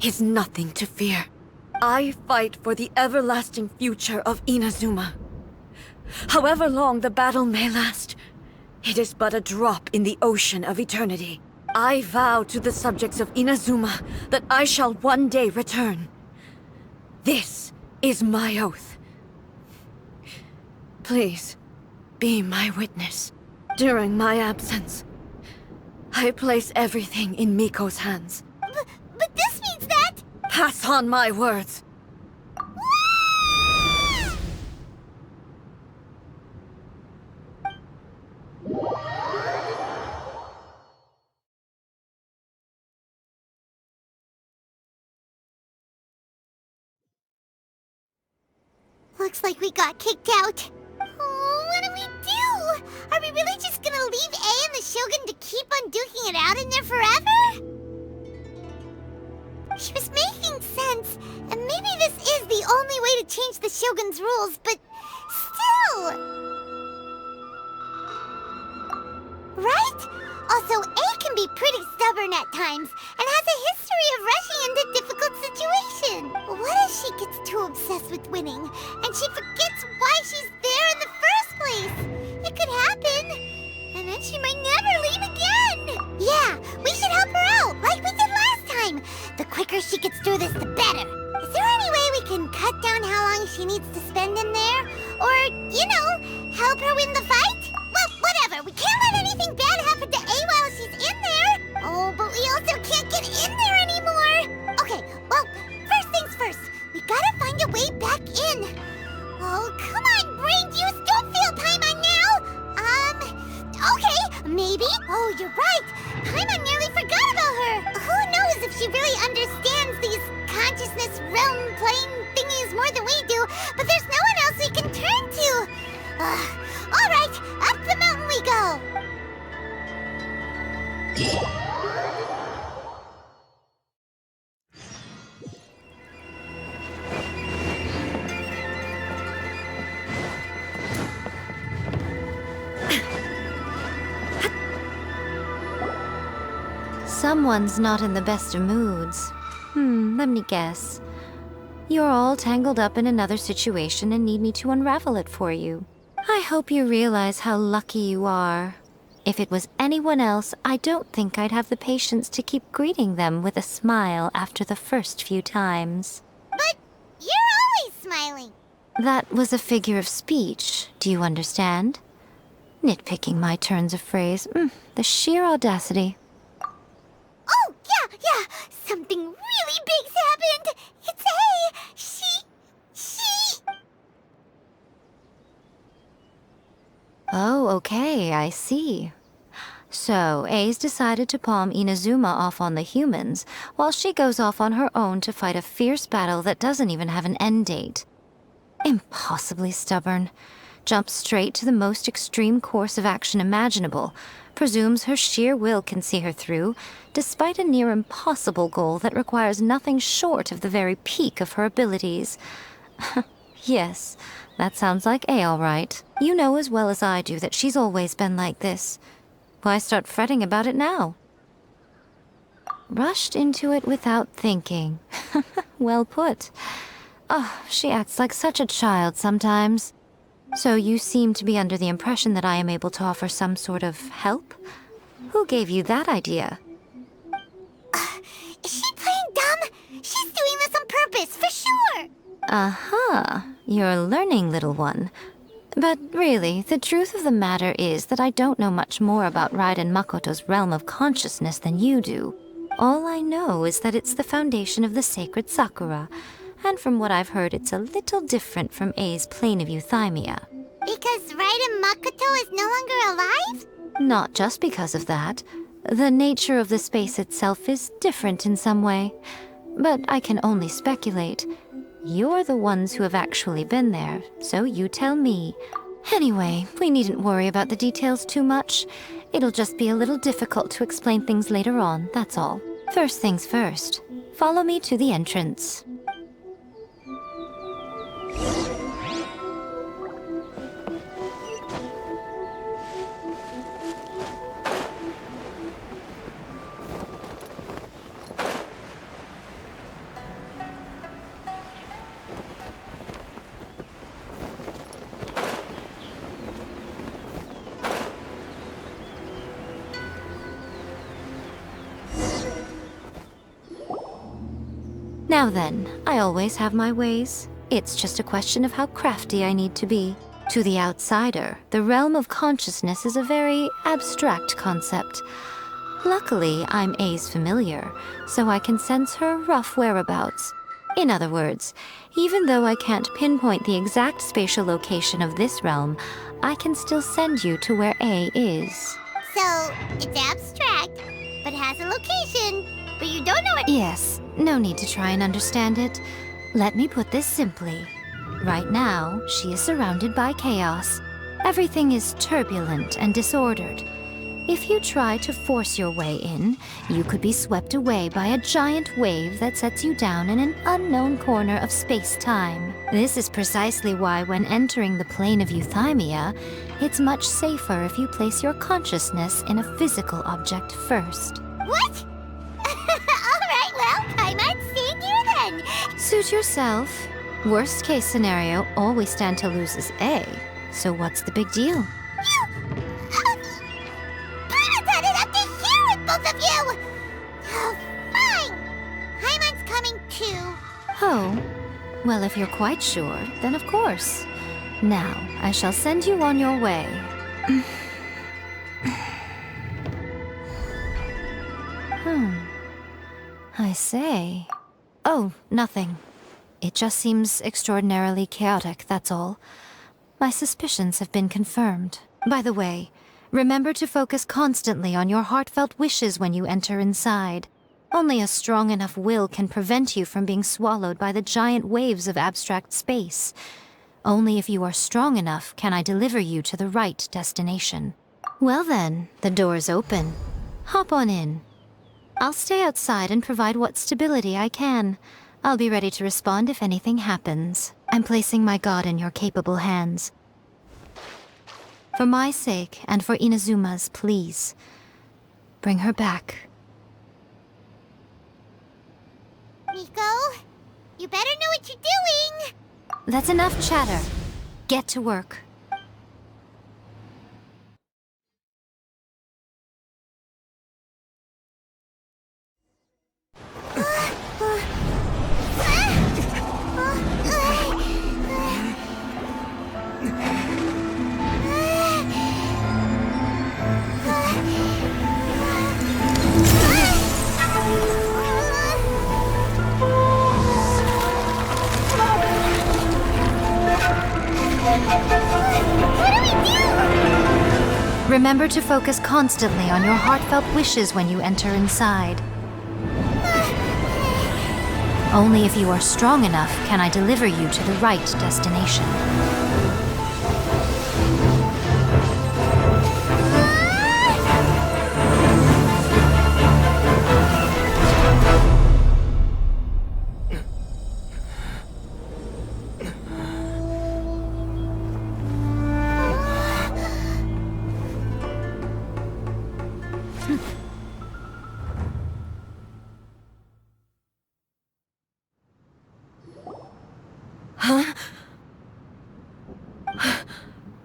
is nothing to fear. I fight for the everlasting future of Inazuma. However long the battle may last, it is but a drop in the ocean of eternity. I vow to the subjects of Inazuma that I shall one day return. This is my oath. Please, be my witness. During my absence, I place everything in Miko's hands. But this means that... Pass on my words. Looks like we got kicked out. Oh, what do we do? Are we really just gonna leave A and the Shogun to keep on duking it out in there forever? She was making sense, and maybe this is the only way to change the Shogun's rules, but still... Right? Also, A can be pretty stubborn at times, and has a history of rushing into difficult situations. What if she gets too obsessed with winning, and she forgets why she's there in the first place? It could happen, and then she might never leave again. Yeah, we should help her out, like we did last time. The quicker she gets through this, the better. Is there any way we can cut down how long she needs to spend in there? Or, you know, help her win the fight? Well, whatever. We can't let anything bad happen to A while she's in there. Oh, but we also can't get in there anymore. Okay, well, first things first. We gotta find a way back in. Oh, come on, brain juice. Don't feel Paimon now. Okay, maybe. Oh, you're right. Paimon nearly forgot about her. Who knows if she really understands these consciousness realm plane thingies more than we do, but there's no one else we can turn to. All right, up the mountain we go. Someone's not in the best of moods. Let me guess. You're all tangled up in another situation and need me to unravel it for you. I hope you realize how lucky you are. If it was anyone else, I don't think I'd have the patience to keep greeting them with a smile after the first few times. But you're always smiling. That was a figure of speech, do you understand? Nitpicking my turns of phrase. The sheer audacity. Oh, yeah. Something really big's happened. It's A. She... Oh, okay, I see. So, A's decided to palm Inazuma off on the humans, while she goes off on her own to fight a fierce battle that doesn't even have an end date. Impossibly stubborn. Jumps straight to the most extreme course of action imaginable, presumes her sheer will can see her through, despite a near impossible goal that requires nothing short of the very peak of her abilities. Yes, that sounds like A all right. You know as well as I do that she's always been like this. Why start fretting about it now? Rushed into it without thinking. Well put. Oh, she acts like such a child sometimes. So you seem to be under the impression that I am able to offer some sort of help? Who gave you that idea? Is she playing dumb? She's doing this on purpose, for sure! Uh-huh. You're learning, little one. But really, the truth of the matter is that I don't know much more about Raiden Makoto's realm of consciousness than you do. All I know is that it's the foundation of the sacred Sakura, and from what I've heard, it's a little different from A's plane of euthymia. Because Raiden Makoto is no longer alive? Not just because of that. The nature of the space itself is different in some way. But I can only speculate. You're the ones who have actually been there, so you tell me. Anyway, we needn't worry about the details too much. It'll just be a little difficult to explain things later on, that's all. First things first. Follow me to the entrance. Now then, I always have my ways. It's just a question of how crafty I need to be. To the outsider, the realm of consciousness is a very abstract concept. Luckily, I'm A's familiar, so I can sense her rough whereabouts. In other words, even though I can't pinpoint the exact spatial location of this realm, I can still send you to where A is. So, it's abstract, but has a location, but you don't know it. Yes, no need to try and understand it. Let me put this simply. Right now, she is surrounded by chaos. Everything is turbulent and disordered. If you try to force your way in, you could be swept away by a giant wave that sets you down in an unknown corner of space-time. This is precisely why when entering the plane of euthymia, it's much safer if you place your consciousness in a physical object first. What? Alright, well, Paimon, stay here then. Suit yourself. Worst case scenario, all we stand to lose is A. So what's the big deal? Paimon's had it up to here with both of you! Oh, fine! Paimon's coming too. Oh, well, if you're quite sure, then of course. Now, I shall send you on your way. I say. Oh, nothing. It just seems extraordinarily chaotic, that's all. My suspicions have been confirmed. By the way, remember to focus constantly on your heartfelt wishes when you enter inside. Only a strong enough will can prevent you from being swallowed by the giant waves of abstract space. Only if you are strong enough can I deliver you to the right destination. Well then, the door's open. Hop on in. I'll stay outside and provide what stability I can. I'll be ready to respond if anything happens. I'm placing my god in your capable hands. For my sake, and for Inazuma's, please. Bring her back. Miko, you better know what you're doing! That's enough chatter. Get to work. Remember to focus constantly on your heartfelt wishes when you enter inside. Only if you are strong enough can I deliver you to the right destination.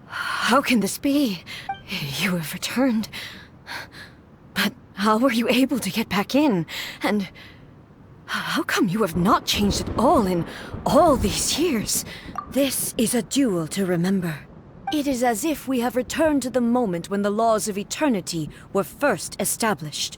How can this be? You have returned. But how were you able to get back in? And how come you have not changed at all in all these years? This is a duel to remember. It is as if we have returned to the moment when the laws of eternity were first established.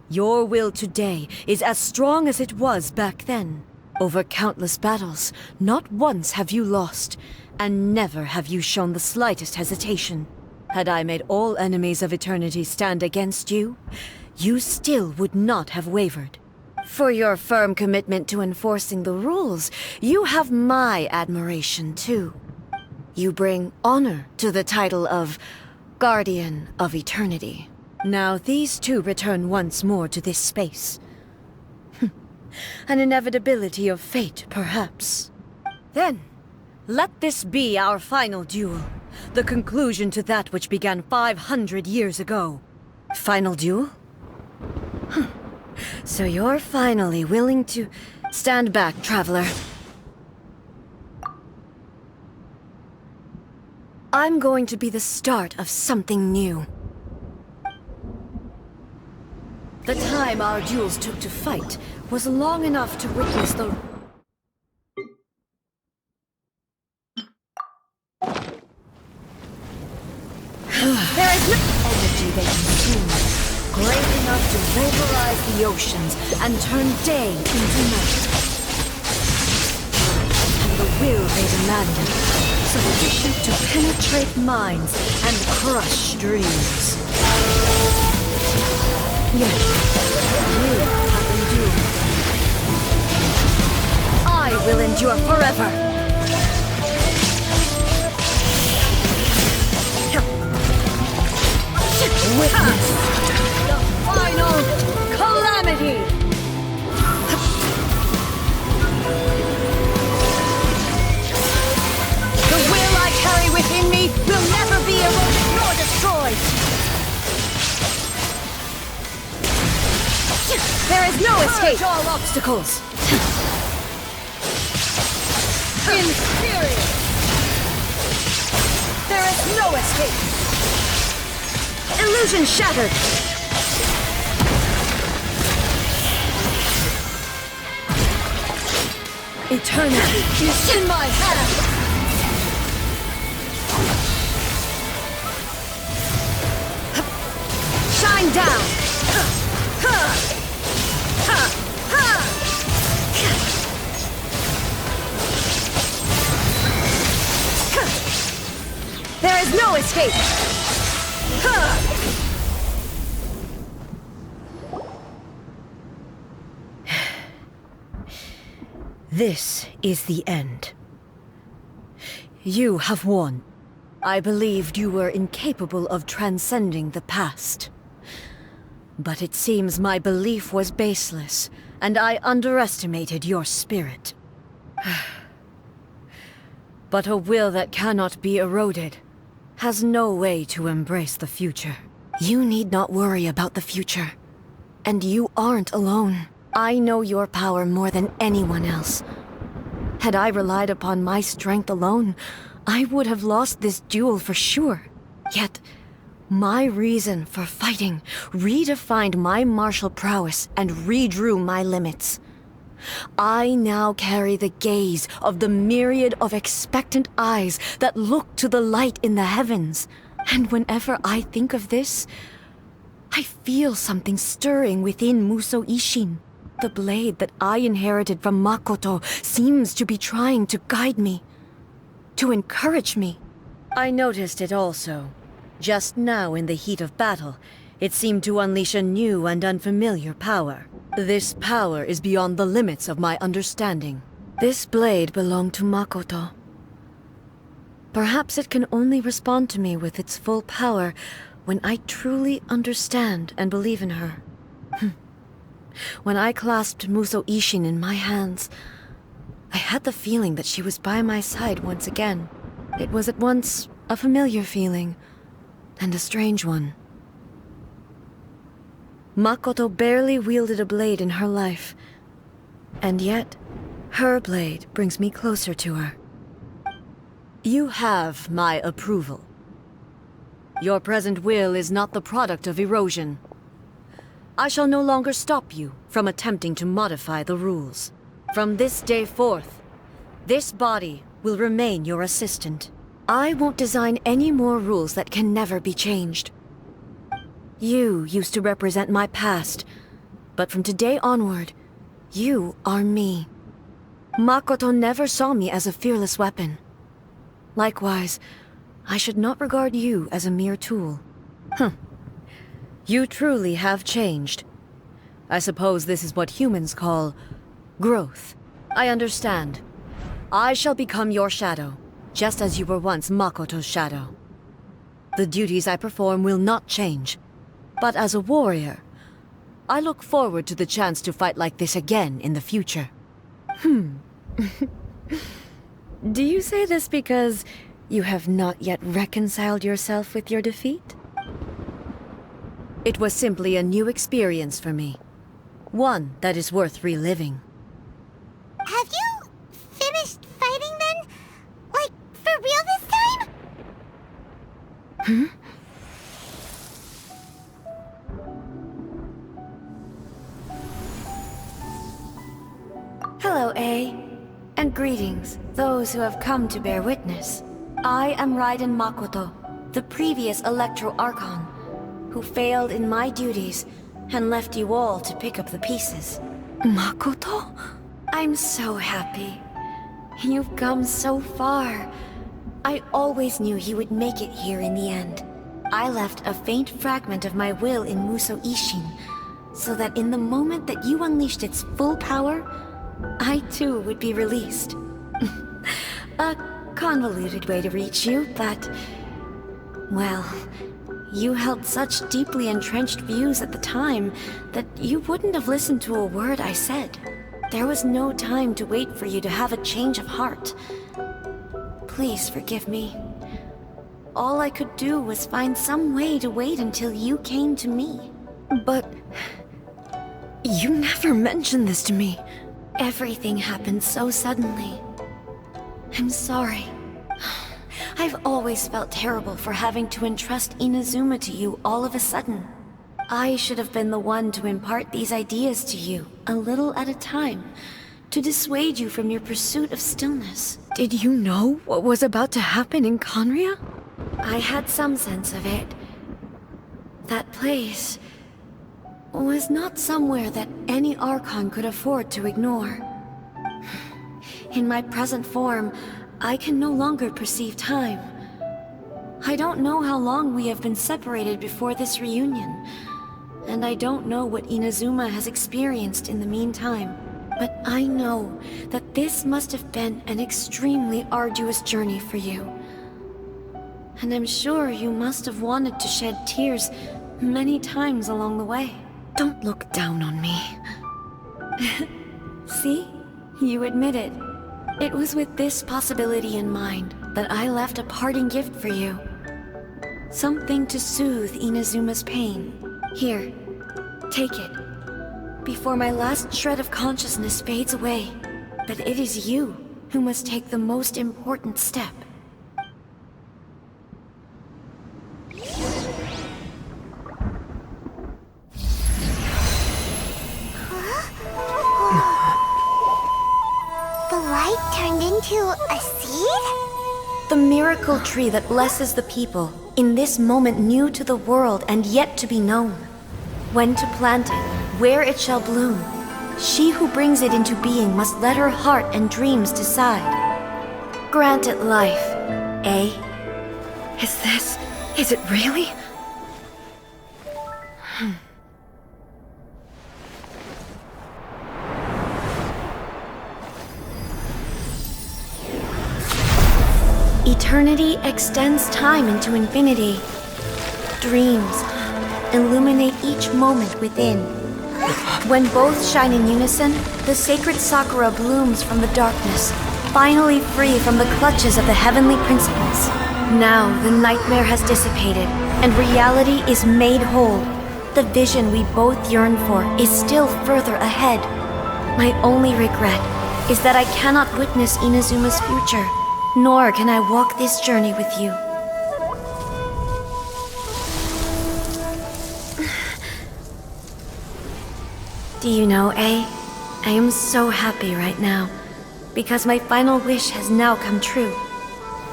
Your will today is as strong as it was back then. Over countless battles, not once have you lost, and never have you shown the slightest hesitation. Had I made all enemies of eternity stand against you, you still would not have wavered. For your firm commitment to enforcing the rules, you have my admiration too. You bring honor to the title of Guardian of Eternity. Now these two return once more to this space. An inevitability of fate, perhaps. Then, let this be our final duel. The conclusion to that which began 500 years ago. Final duel? So you're finally willing to stand back, traveler. I'm going to be the start of something new. The time our duels took to fight was long enough to witness the... There is no energy they consume, great enough to vaporize the oceans and turn day into night. And the will they demanded, sufficient to penetrate minds and crush dreams. Yet, you have endured. I will endure forever. Witness the final calamity! The will I carry within me will never be eroded nor destroyed! There is no escape! All obstacles! Inferior! There is no escape! Illusion shattered! Eternity is in my hand! Shine down! There is no escape! This is the end. You have won. I believed you were incapable of transcending the past. But it seems my belief was baseless, and I underestimated your spirit. But a will that cannot be eroded has no way to embrace the future. You need not worry about the future. And you aren't alone. I know your power more than anyone else. Had I relied upon my strength alone, I would have lost this duel for sure. Yet, my reason for fighting redefined my martial prowess and redrew my limits. I now carry the gaze of the myriad of expectant eyes that look to the light in the heavens. And whenever I think of this, I feel something stirring within Muso Ishin. The blade that I inherited from Makoto seems to be trying to guide me, to encourage me. I noticed it also. Just now in the heat of battle, it seemed to unleash a new and unfamiliar power. This power is beyond the limits of my understanding. This blade belonged to Makoto. Perhaps it can only respond to me with its full power when I truly understand and believe in her. When I clasped Muso Ishin in my hands, I had the feeling that she was by my side once again. It was at once a familiar feeling and a strange one. Makoto barely wielded a blade in her life, and yet her blade brings me closer to her. You have my approval. Your present will is not the product of erosion. I shall no longer stop you from attempting to modify the rules. From this day forth, this body will remain your assistant. I won't design any more rules that can never be changed. You used to represent my past, but from today onward, you are me. Makoto never saw me as a fearless weapon. Likewise, I should not regard you as a mere tool. You truly have changed. I suppose this is what humans call growth. I understand. I shall become your shadow, just as you were once Makoto's shadow. The duties I perform will not change, but as a warrior, I look forward to the chance to fight like this again in the future. Do you say this because you have not yet reconciled yourself with your defeat? It was simply a new experience for me. One that is worth reliving. Have you finished fighting then? Like, for real this time? Hello, A. And greetings, those who have come to bear witness. I am Raiden Makoto, the previous Electro Archon, who failed in my duties and left you all to pick up the pieces. Makoto? I'm so happy. You've come so far. I always knew you would make it here in the end. I left a faint fragment of my will in Muso Ishin, so that in the moment that you unleashed its full power, I too would be released. A convoluted way to reach you, but... well, you held such deeply entrenched views at the time that you wouldn't have listened to a word I said. There was no time to wait for you to have a change of heart. Please forgive me. All I could do was find some way to wait until you came to me. But... you never mentioned this to me. Everything happened so suddenly. I'm sorry. I've always felt terrible for having to entrust Inazuma to you all of a sudden. I should have been the one to impart these ideas to you, a little at a time, to dissuade you from your pursuit of stillness. Did you know what was about to happen in Conria? I had some sense of it. That place was not somewhere that any Archon could afford to ignore. In my present form, I can no longer perceive time. I don't know how long we have been separated before this reunion, and I don't know what Inazuma has experienced in the meantime. But I know that this must have been an extremely arduous journey for you. And I'm sure you must have wanted to shed tears many times along the way. Don't look down on me. See? You admit it. It was with this possibility in mind that I left a parting gift for you. Something to soothe Inazuma's pain. Here, take it. Before my last shred of consciousness fades away. But it is you who must take the most important step. The light turned into a seed? The miracle tree that blesses the people, in this moment new to the world and yet to be known. When to plant it, where it shall bloom. She who brings it into being must let her heart and dreams decide. Grant it life, eh? Is it really? Eternity extends time into infinity. Dreams illuminate each moment within. When both shine in unison, the sacred Sakura blooms from the darkness, finally free from the clutches of the heavenly principles. Now the nightmare has dissipated, and reality is made whole. The vision we both yearn for is still further ahead. My only regret is that I cannot witness Inazuma's future. nor can I walk this journey with you. Do you know, A? I am so happy right now, because my final wish has now come true.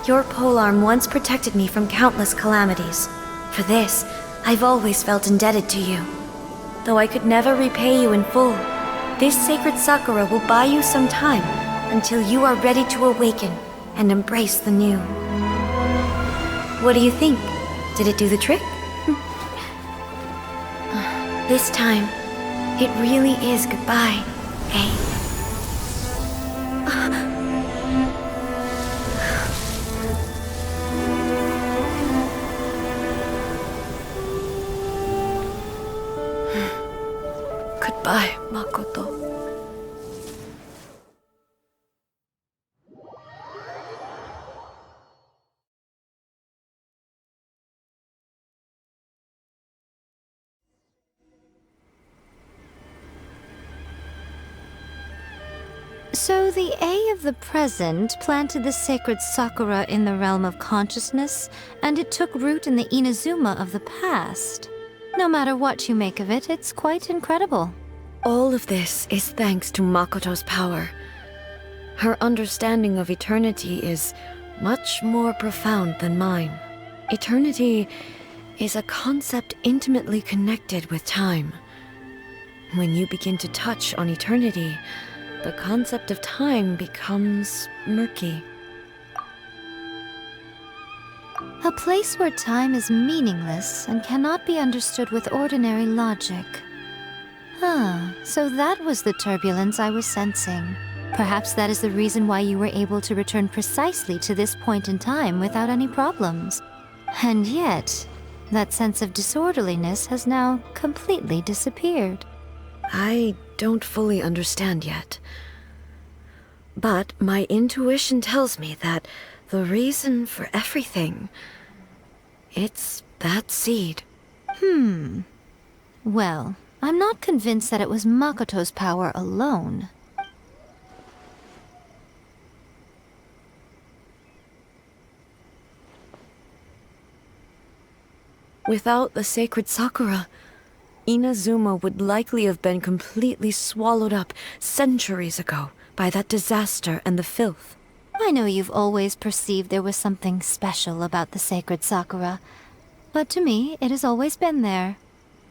Your polearm once protected me from countless calamities. For this, I've always felt indebted to you. Though I could never repay you in full, this sacred Sakura will buy you some time until you are ready to awaken and embrace the new. What do you think? Did it do the trick? This time, it really is goodbye, eh? Goodbye, Makoto. So the A of the present planted the sacred Sakura in the realm of consciousness, and it took root in the Inazuma of the past. No matter what you make of it, it's quite incredible. All of this is thanks to Makoto's power. Her understanding of eternity is much more profound than mine. Eternity is a concept intimately connected with time. When you begin to touch on eternity, the concept of time becomes murky. A place where time is meaningless and cannot be understood with ordinary logic. So that was the turbulence I was sensing. Perhaps that is the reason why you were able to return precisely to this point in time without any problems. And yet, that sense of disorderliness has now completely disappeared. I don't fully understand yet. But my intuition tells me that the reason for everything, it's that seed. Well, I'm not convinced that it was Makoto's power alone. Without the sacred Sakura, Inazuma would likely have been completely swallowed up centuries ago by that disaster and the filth. I know you've always perceived there was something special about the sacred Sakura, but to me, it has always been there.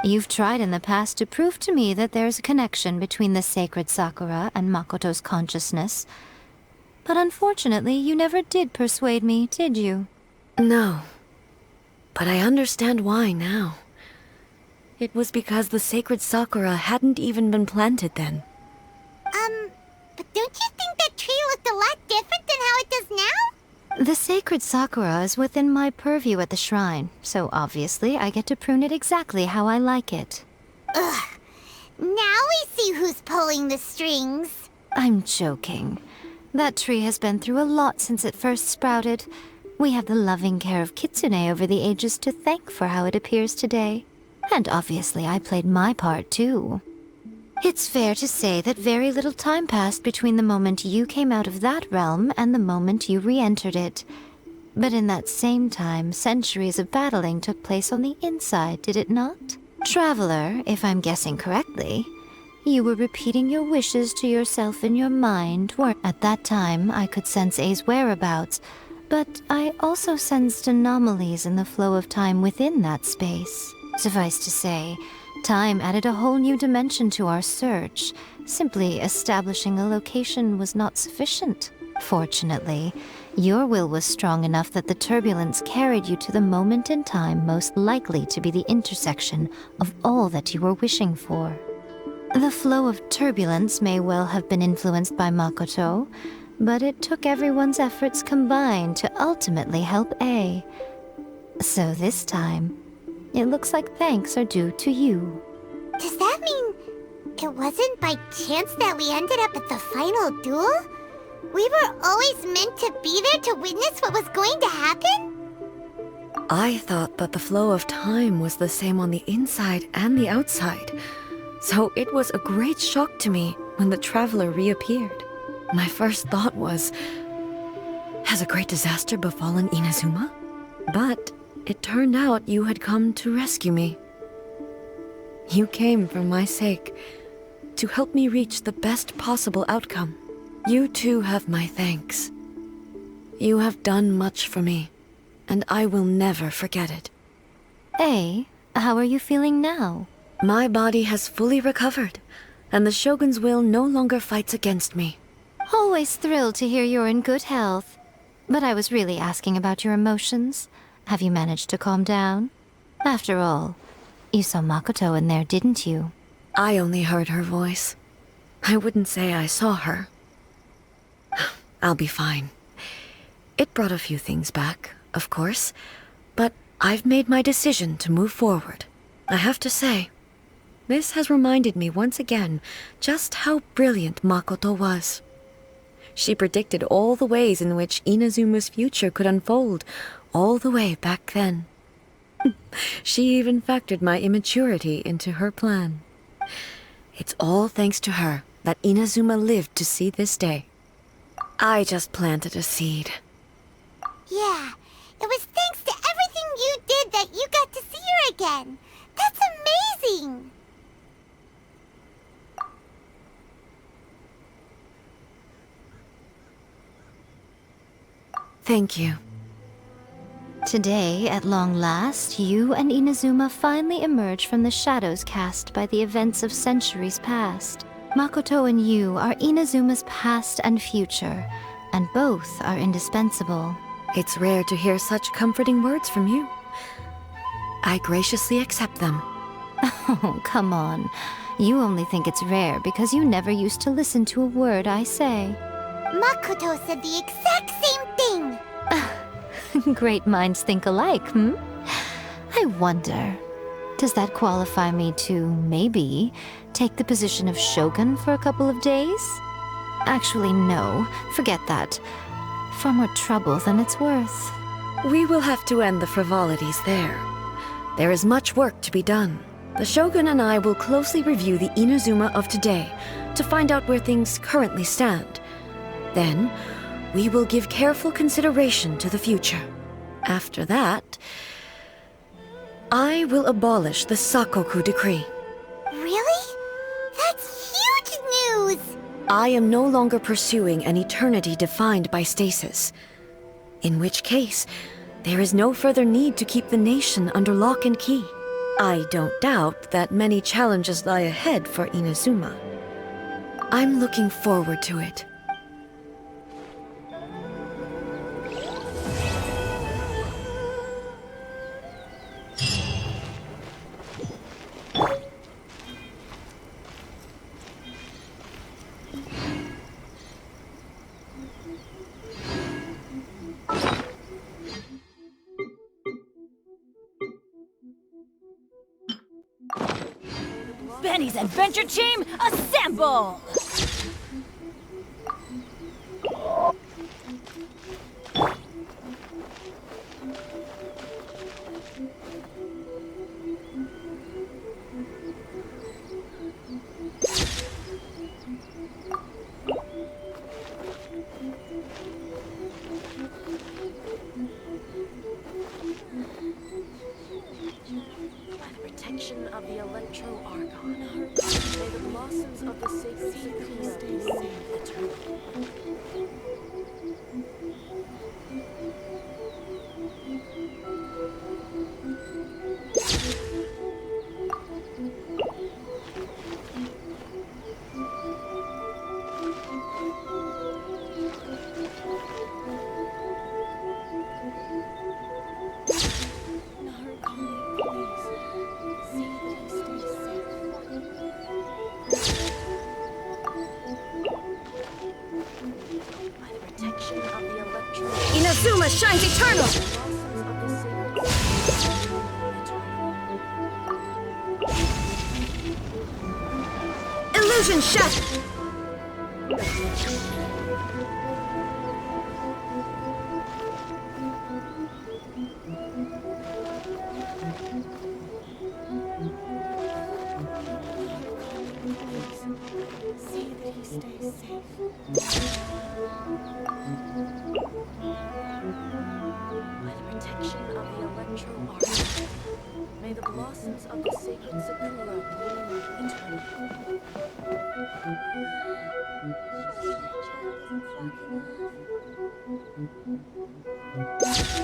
You've tried in the past to prove to me that there's a connection between the sacred Sakura and Makoto's consciousness, but unfortunately, you never did persuade me, did you? No, but I understand why now. It was because the sacred Sakura hadn't even been planted then. But don't you think that tree looked a lot different than how it does now? The sacred Sakura is within my purview at the shrine, so obviously I get to prune it exactly how I like it. Ugh. Now we see who's pulling the strings. I'm joking. That tree has been through a lot since it first sprouted. We have the loving care of Kitsune over the ages to thank for how it appears today. And obviously I played my part too. It's fair to say that very little time passed between the moment you came out of that realm and the moment you re-entered it. But in that same time, centuries of battling took place on the inside, did it not? Traveler, if I'm guessing correctly, you were repeating your wishes to yourself in your mind, where at that time I could sense A's whereabouts, but I also sensed anomalies in the flow of time within that space. Suffice to say, time added a whole new dimension to our search. Simply establishing a location was not sufficient. Fortunately, your will was strong enough that the turbulence carried you to the moment in time most likely to be the intersection of all that you were wishing for. The flow of turbulence may well have been influenced by Makoto, but it took everyone's efforts combined to ultimately help A. So this time, it looks like thanks are due to you. Does that mean it wasn't by chance that we ended up at the final duel? We were always meant to be there to witness what was going to happen? I thought that the flow of time was the same on the inside and the outside. So it was a great shock to me when the traveler reappeared. My first thought was, Has a great disaster befallen Inazuma? But it turned out you had come to rescue me. You came for my sake, to help me reach the best possible outcome. You too have my thanks. You have done much for me, and I will never forget it. Hey, how are you feeling now? My body has fully recovered, and the Shogun's will no longer fights against me. Always thrilled to hear you're in good health. But I was really asking about your emotions. Have you managed to calm down? After all, you saw Makoto in there, didn't you? I only heard her voice. I wouldn't say I saw her. I'll be fine. It brought a few things back, of course, but I've made my decision to move forward. I have to say, this has reminded me once again just how brilliant Makoto was. She predicted all the ways in which Inazuma's future could unfold, all the way back then. She even factored my immaturity into her plan. It's all thanks to her that Inazuma lived to see this day. I just planted a seed. Yeah, it was thanks to everything you did that you got to see her again. That's amazing! Thank you. Today, at long last, you and Inazuma finally emerge from the shadows cast by the events of centuries past. Makoto and you are Inazuma's past and future, and both are indispensable. It's rare to hear such comforting words from you. I graciously accept them. Oh, come on. You only think it's rare because you never used to listen to a word I say. Makoto said the exact same thing! Great minds think alike, hmm? I wonder, does that qualify me to, maybe, take the position of Shogun for a couple of days? Actually, no. Forget that. Far more trouble than it's worth. We will have to end the frivolities there. There is much work to be done. The Shogun and I will closely review the Inazuma of today to find out where things currently stand. Then, we will give careful consideration to the future. After that, I will abolish the Sakoku decree. Really? That's huge news! I am no longer pursuing an eternity defined by stasis. In which case, there is no further need to keep the nation under lock and key. I don't doubt that many challenges lie ahead for Inazuma. I'm looking forward to it. Benny's Adventure Team, assemble! Of the Electro-Argon. May the blossoms of the sacred Sakura stay safe eternally. Inazuma shines eternal! Illusion shattered! See that he stays safe. May the blossoms of the sacred sakura bloom eternally. That child isn't flapping off.